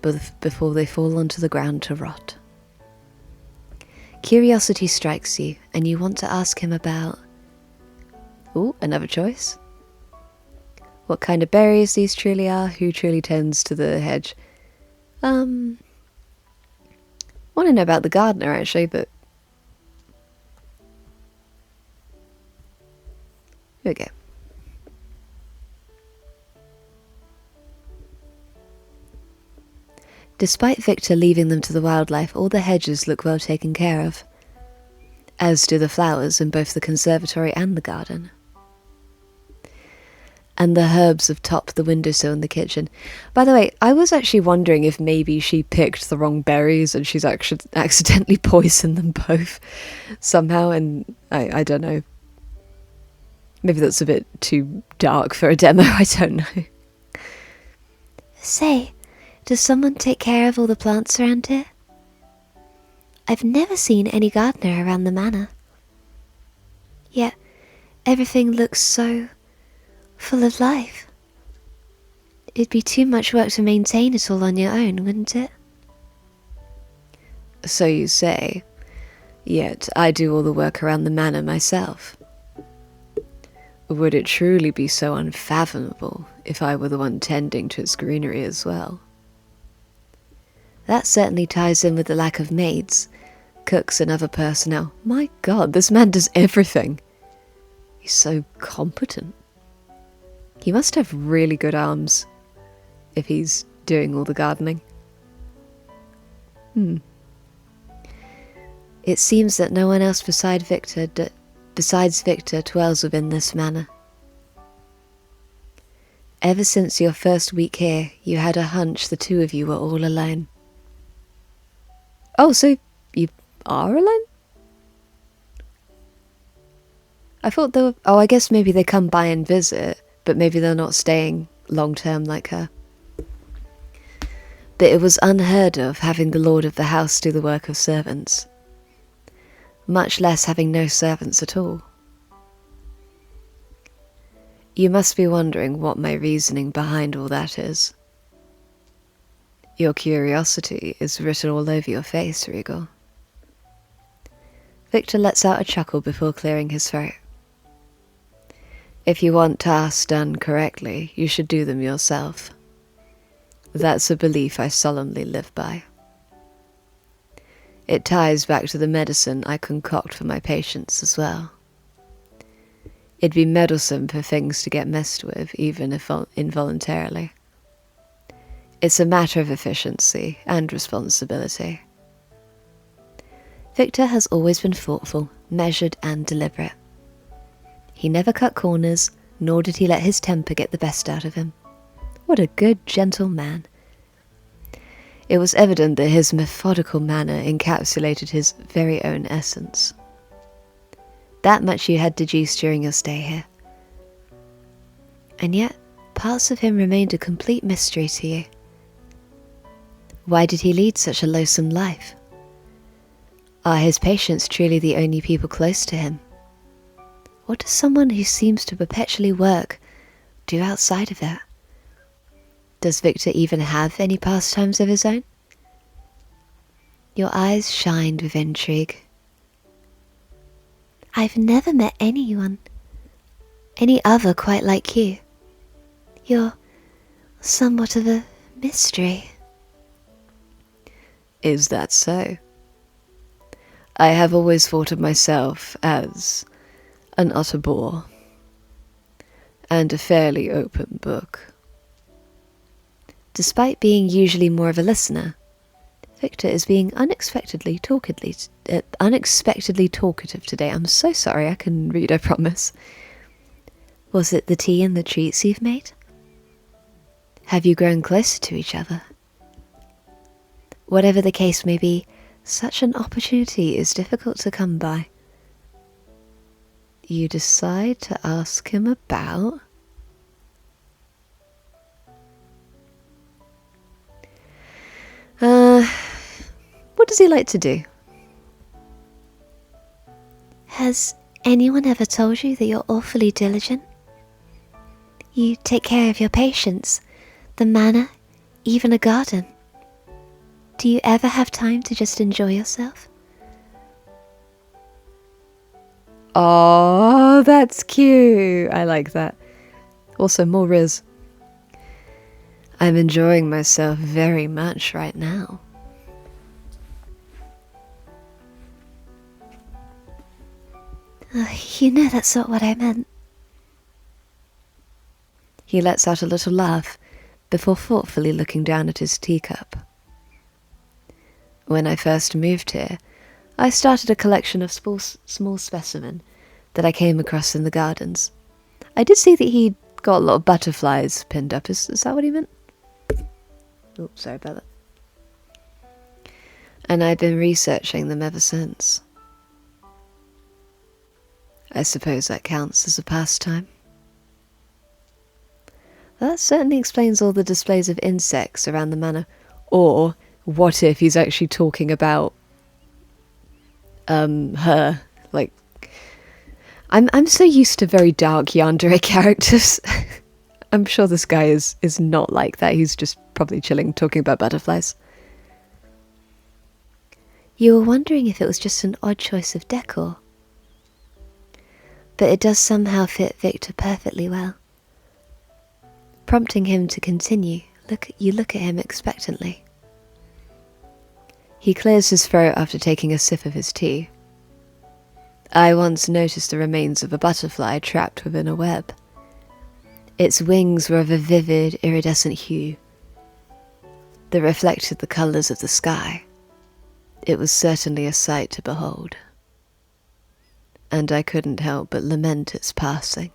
before they fall onto the ground to rot. Curiosity strikes you, and you want to ask him about... Ooh, another choice. What kind of berries these truly are, who truly tends to the hedge. Want to know about the gardener, actually, but... Here we go. Despite Victor leaving them to the wildlife, all the hedges look well taken care of, as do the flowers in both the conservatory and the garden. And the herbs have topped the windowsill in the kitchen. By the way, I was actually wondering if maybe she picked the wrong berries and she's actually accidentally poisoned them both somehow, and I don't know. Maybe that's a bit too dark for a demo, I don't know. Say, does someone take care of all the plants around here? I've never seen any gardener around the manor. Yet, everything looks so full of life. It'd be too much work to maintain it all on your own, wouldn't it? So you say, yet I do all the work around the manor myself. Would it truly be so unfathomable if I were the one tending to its greenery as well? That certainly ties in with the lack of maids, cooks and other personnel. My God, this man does everything. He's so competent. He must have really good arms if he's doing all the gardening. It seems that no one else besides Victor dwells within this manor. Ever since your first week here, you had a hunch the two of you were all alone. Oh, so you are alone? I thought they were... Oh, I guess maybe they come by and visit, but maybe they're not staying long term like her. But it was unheard of having the lord of the house do the work of servants, much less having no servants at all. You must be wondering what my reasoning behind all that is. Your curiosity is written all over your face, Regal. Victor lets out a chuckle before clearing his throat. If you want tasks done correctly, you should do them yourself. That's a belief I solemnly live by. It ties back to the medicine I concoct for my patients as well. It'd be meddlesome for things to get messed with, even if involuntarily. It's a matter of efficiency and responsibility. Victor has always been thoughtful, measured and deliberate. He never cut corners, nor did he let his temper get the best out of him. What a good, gentle man. It was evident that his methodical manner encapsulated his very own essence. That much you had deduced during your stay here. And yet, parts of him remained a complete mystery to you. Why did he lead such a loathsome life? Are his patients truly the only people close to him? What does someone who seems to perpetually work do outside of it? Does Victor even have any pastimes of his own? Your eyes shined with intrigue. I've never met any other quite like you. You're somewhat of a mystery. Is that so? I have always thought of myself as an utter bore, and a fairly open book. Despite being usually more of a listener, Victor is being unexpectedly talkative today. I'm so sorry, I can read, I promise. Was it the tea and the treats you've made? Have you grown closer to each other? Whatever the case may be, such an opportunity is difficult to come by. You decide to ask him about? What does he like to do? Has anyone ever told you that you're awfully diligent? You take care of your patients, the manor, even a garden. Do you ever have time to just enjoy yourself? Oh, that's cute. I like that. Also, more Riz. I'm enjoying myself very much right now. You know that's not what I meant. He lets out a little laugh before thoughtfully looking down at his teacup. When I first moved here, I started a collection of small specimen that I came across in the gardens. I did see that he'd got a lot of butterflies pinned up. Is that what he meant? Oh, sorry about that. And I've been researching them ever since. I suppose that counts as a pastime. That certainly explains all the displays of insects around the manor. Or, what if he's actually talking about her? Like, I'm so used to very dark yandere characters. I'm sure this guy is not like that. He's just probably chilling, talking about butterflies. You were wondering if it was just an odd choice of decor. But it does somehow fit Victor perfectly well. Prompting him to continue, you look at him expectantly. He clears his throat after taking a sip of his tea. I once noticed the remains of a butterfly trapped within a web. Its wings were of a vivid, iridescent hue that reflected the colours of the sky. It was certainly a sight to behold, and I couldn't help but lament its passing.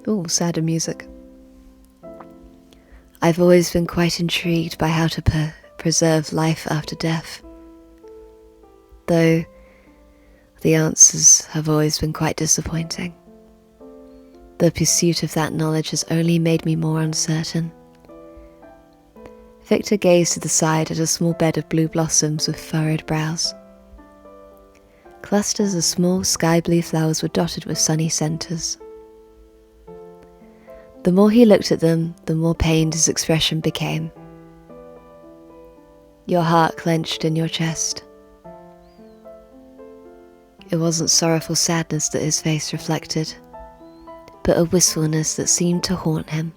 Ooh, sadder music. I've always been quite intrigued by how to preserve life after death, though the answers have always been quite disappointing. The pursuit of that knowledge has only made me more uncertain. Victor gazed to the side at a small bed of blue blossoms with furrowed brows. Clusters of small sky blue flowers were dotted with sunny centres. The more he looked at them, the more pained his expression became. Your heart clenched in your chest. It wasn't sorrowful sadness that his face reflected, but a wistfulness that seemed to haunt him.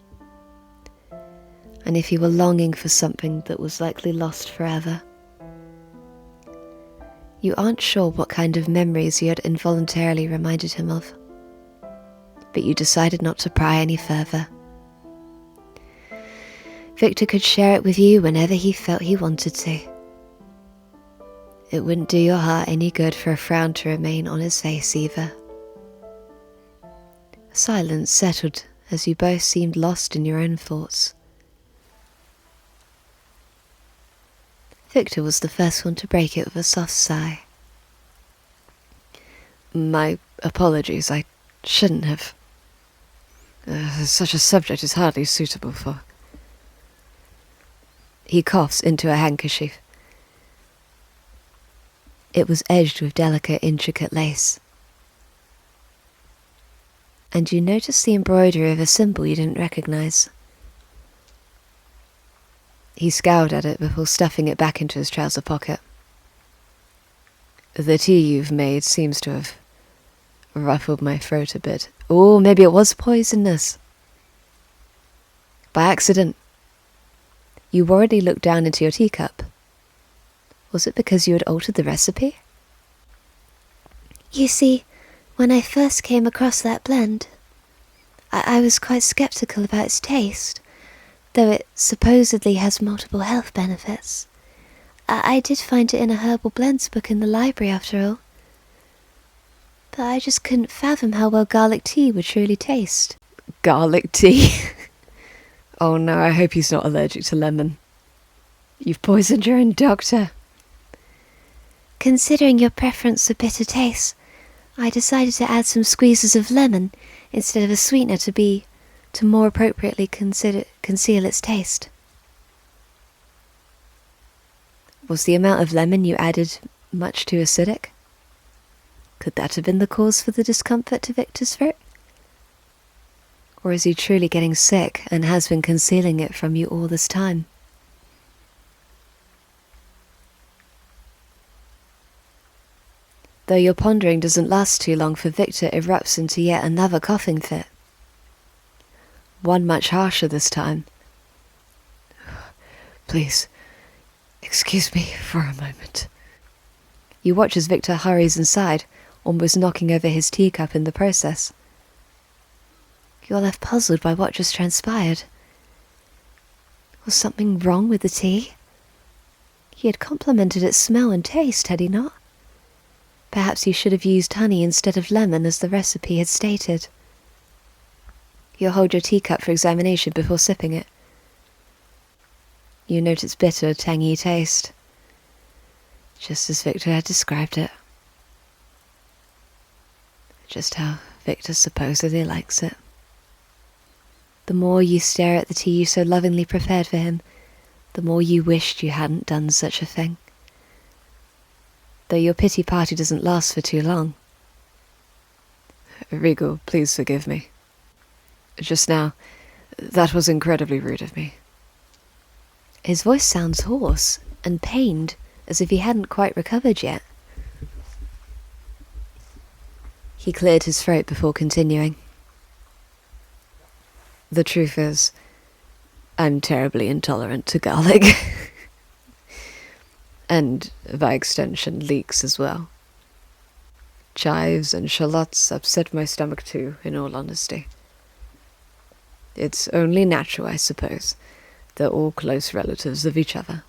And if he were longing for something that was likely lost forever. You aren't sure what kind of memories you had involuntarily reminded him of, but you decided not to pry any further. Victor could share it with you whenever he felt he wanted to. It wouldn't do your heart any good for a frown to remain on his face either. Silence settled as you both seemed lost in your own thoughts. Victor was the first one to break it with a soft sigh. My apologies, I shouldn't have. Such a subject is hardly suitable for... He coughs into a handkerchief. It was edged with delicate, intricate lace. And you noticed the embroidery of a symbol you didn't recognize. He scowled at it before stuffing it back into his trouser pocket. The tea you've made seems to have ruffled my throat a bit. Oh, maybe it was poisonous. By accident. You worriedly looked down into your teacup. Was it because you had altered the recipe? You see, when I first came across that blend, I was quite sceptical about its taste, though it supposedly has multiple health benefits. I did find it in a herbal blends book in the library after all. But I just couldn't fathom how well garlic tea would truly taste. Garlic tea? Oh no, I hope he's not allergic to lemon. You've poisoned your own doctor. Considering your preference for bitter tastes, I decided to add some squeezes of lemon instead of a sweetener to more appropriately conceal its taste. Was the amount of lemon you added much too acidic? Could that have been the cause for the discomfort to Victor's throat? Or is he truly getting sick and has been concealing it from you all this time? Though your pondering doesn't last too long, for Victor erupts into yet another coughing fit. One much harsher this time. Please, excuse me for a moment. You watch as Victor hurries inside, almost knocking over his teacup in the process. You're left puzzled by what just transpired. Was something wrong with the tea? He had complimented its smell and taste, had he not? Perhaps he should have used honey instead of lemon as the recipe had stated. You'll hold your teacup for examination before sipping it. You note its bitter, tangy taste, just as Victor had described it. Just how Victor supposedly likes it. The more you stare at the tea you so lovingly prepared for him, the more you wished you hadn't done such a thing. Though your pity party doesn't last for too long. Regal, please forgive me. Just now, that was incredibly rude of me. His voice sounds hoarse and pained, as if he hadn't quite recovered yet. He cleared his throat before continuing. The truth is, I'm terribly intolerant to garlic. And, by extension, leeks as well. Chives and shallots upset my stomach too, in all honesty. It's only natural, I suppose. They're all close relatives of each other.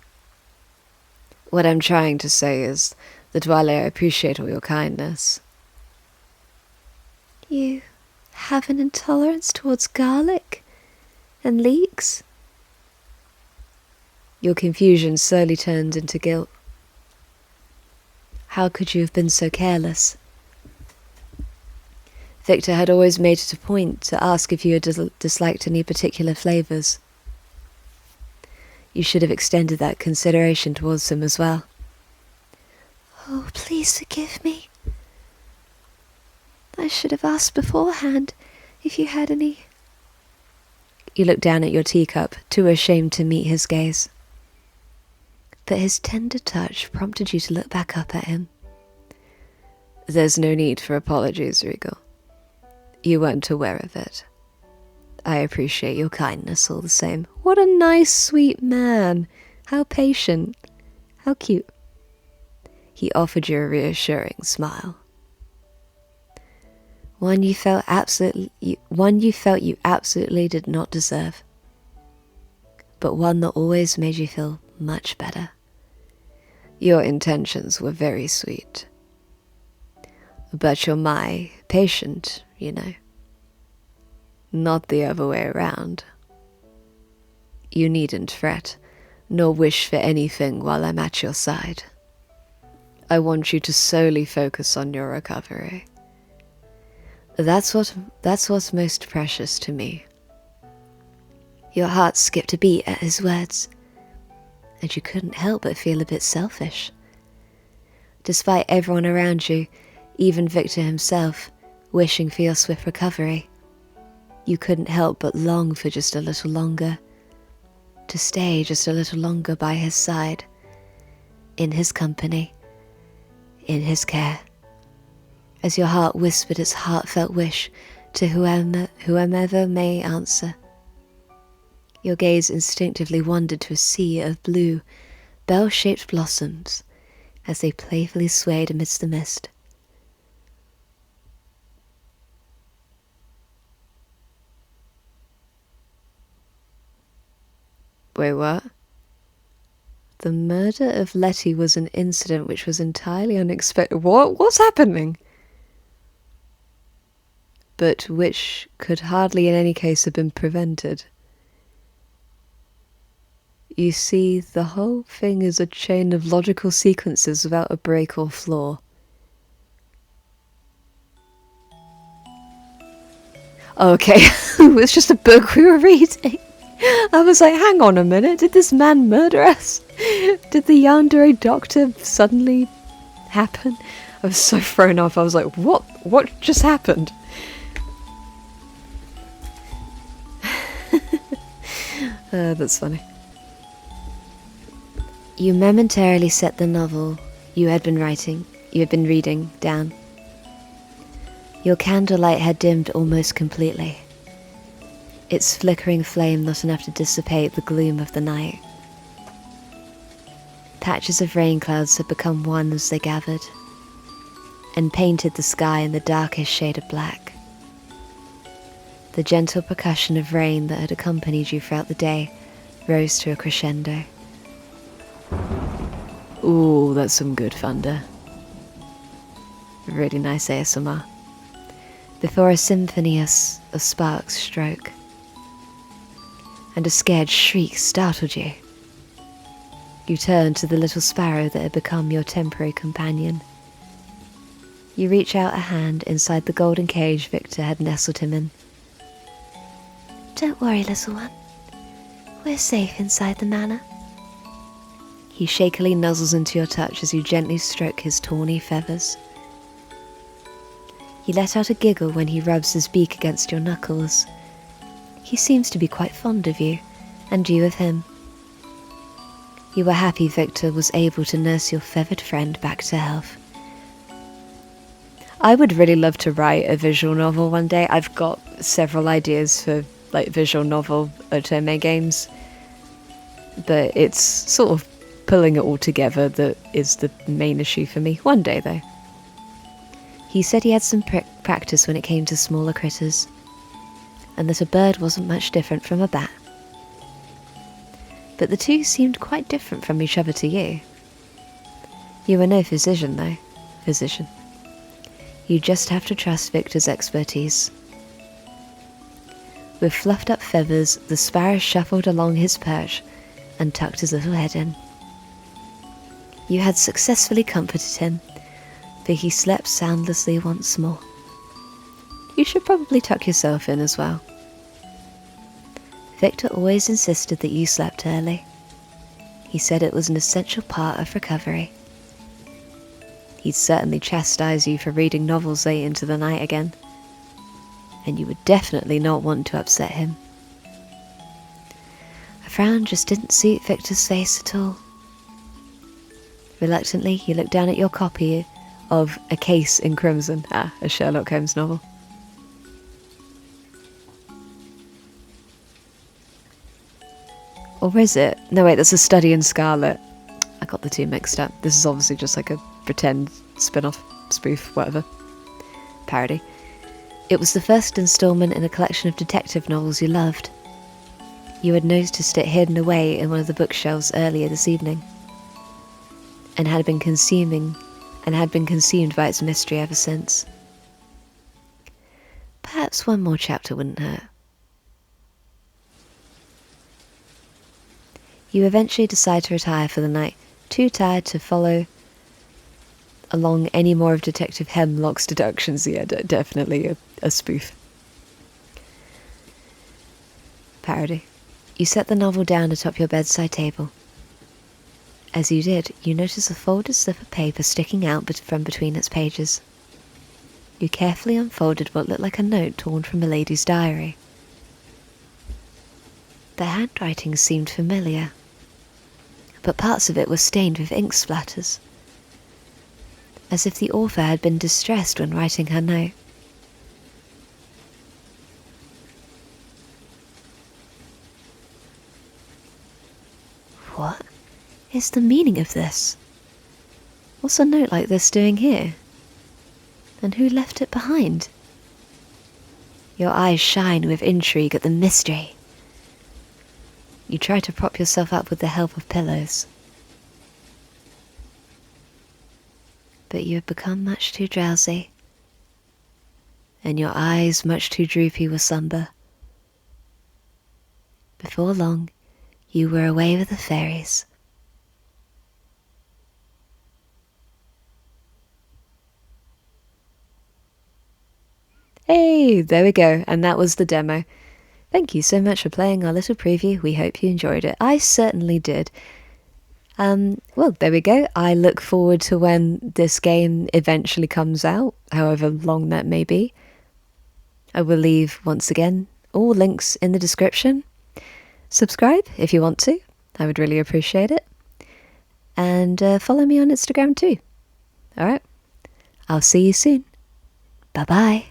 What I'm trying to say is that while I appreciate all your kindness... You have an intolerance towards garlic and leeks? Your confusion slowly turned into guilt. How could you have been so careless? Victor had always made it a point to ask if you had disliked any particular flavours. You should have extended that consideration towards him as well. Oh, please forgive me. I should have asked beforehand if you had any. You looked down at your teacup, too ashamed to meet his gaze. But his tender touch prompted you to look back up at him. There's no need for apologies, Regal. You weren't aware of it. I appreciate your kindness all the same. What a nice, sweet man. How patient. How cute. He offered you a reassuring smile. One you felt you absolutely did not deserve. But one that always made you feel much better. Your intentions were very sweet. But you're my patient, you know. Not the other way around. You needn't fret. nor wish for anything while I'm at your side. I want you to solely focus on your recovery. That's what's most precious to me. Your heart skipped a beat at his words, and you couldn't help but feel a bit selfish. Despite everyone around you, even Victor himself, wishing for your swift recovery, you couldn't help but long for just a little longer, to stay just a little longer by his side, in his company, in his care, as your heart whispered its heartfelt wish to whomever may answer. Your gaze instinctively wandered to a sea of blue, bell-shaped blossoms as they playfully swayed amidst the mist. Wait, what? The murder of Letty was an incident which was entirely unexpected. What's happening? But which could hardly in any case have been prevented. You see, the whole thing is a chain of logical sequences without a break or flaw. Okay, it was just a book we were reading. I was like, hang on a minute, did this man murder us? Did the yandere doctor suddenly happen? I was so thrown off. I was like, what just happened? That's funny. You momentarily set the novel you had been reading, down. Your candlelight had dimmed almost completely, its flickering flame not enough to dissipate the gloom of the night. Patches of rain clouds had become one as they gathered, and painted the sky in the darkest shade of black. The gentle percussion of rain that had accompanied you throughout the day rose to a crescendo. Ooh, that's some good thunder. Really nice ASMR. Before a symphony of sparks stroke, and a scared shriek startled you. You turned to the little sparrow that had become your temporary companion. You reach out a hand inside the golden cage Victor had nestled him in. Don't worry, little one. We're safe inside the manor. He shakily nuzzles into your touch as you gently stroke his tawny feathers. He let out a giggle when he rubs his beak against your knuckles. He seems to be quite fond of you, and you of him. You were happy Victor was able to nurse your feathered friend back to health. I would really love to write a visual novel one day. I've got several ideas for visual novel Otome games, but it's sort of pulling it all together that is the main issue for me. One day though. He said he had some practice when it came to smaller critters, and that a bird wasn't much different from a bat. But the two seemed quite different from each other to you. You are no physician though. You just have to trust Victor's expertise. With fluffed up feathers, the sparrow shuffled along his perch and tucked his little head in. You had successfully comforted him, for he slept soundlessly once more. You should probably tuck yourself in as well. Victor always insisted that you slept early. He said it was an essential part of recovery. He'd certainly chastise you for reading novels late into the night again, and you would definitely not want to upset him. A frown just didn't suit Victor's face at all. Reluctantly, he looked down at your copy of A Case in Crimson, a Sherlock Holmes novel. Or is it? No wait, that's A Study in Scarlet. I got the two mixed up. This is obviously just like a pretend spin-off, spoof, whatever. Parody. It was the first installment in a collection of detective novels you loved. You had noticed it hidden away in one of the bookshelves earlier this evening, and had been consumed by its mystery ever since. Perhaps one more chapter wouldn't hurt. You eventually decide to retire for the night, too tired to follow along any more of Detective Hemlock's deductions. Yeah, definitely a spoof. Parody. You set the novel down atop your bedside table. As you did, you notice a folded slip of paper sticking out from between its pages. You carefully unfolded what looked like a note torn from a lady's diary. The handwriting seemed familiar, but parts of it were stained with ink splatters, as if the author had been distressed when writing her note. What is the meaning of this? What's a note like this doing here? And who left it behind? Your eyes shine with intrigue at the mystery. You try to prop yourself up with the help of pillows, but you have become much too drowsy, and your eyes much too droopy with slumber. Before long, you were away with the fairies. Hey, there we go, and that was the demo. Thank you so much for playing our little preview. We hope you enjoyed it. I certainly did. Well, there we go. I look forward to when this game eventually comes out, however long that may be. I will leave, once again, all links in the description. Subscribe if you want to. I would really appreciate it. And follow me on Instagram too. Alright. I'll see you soon. Bye-bye.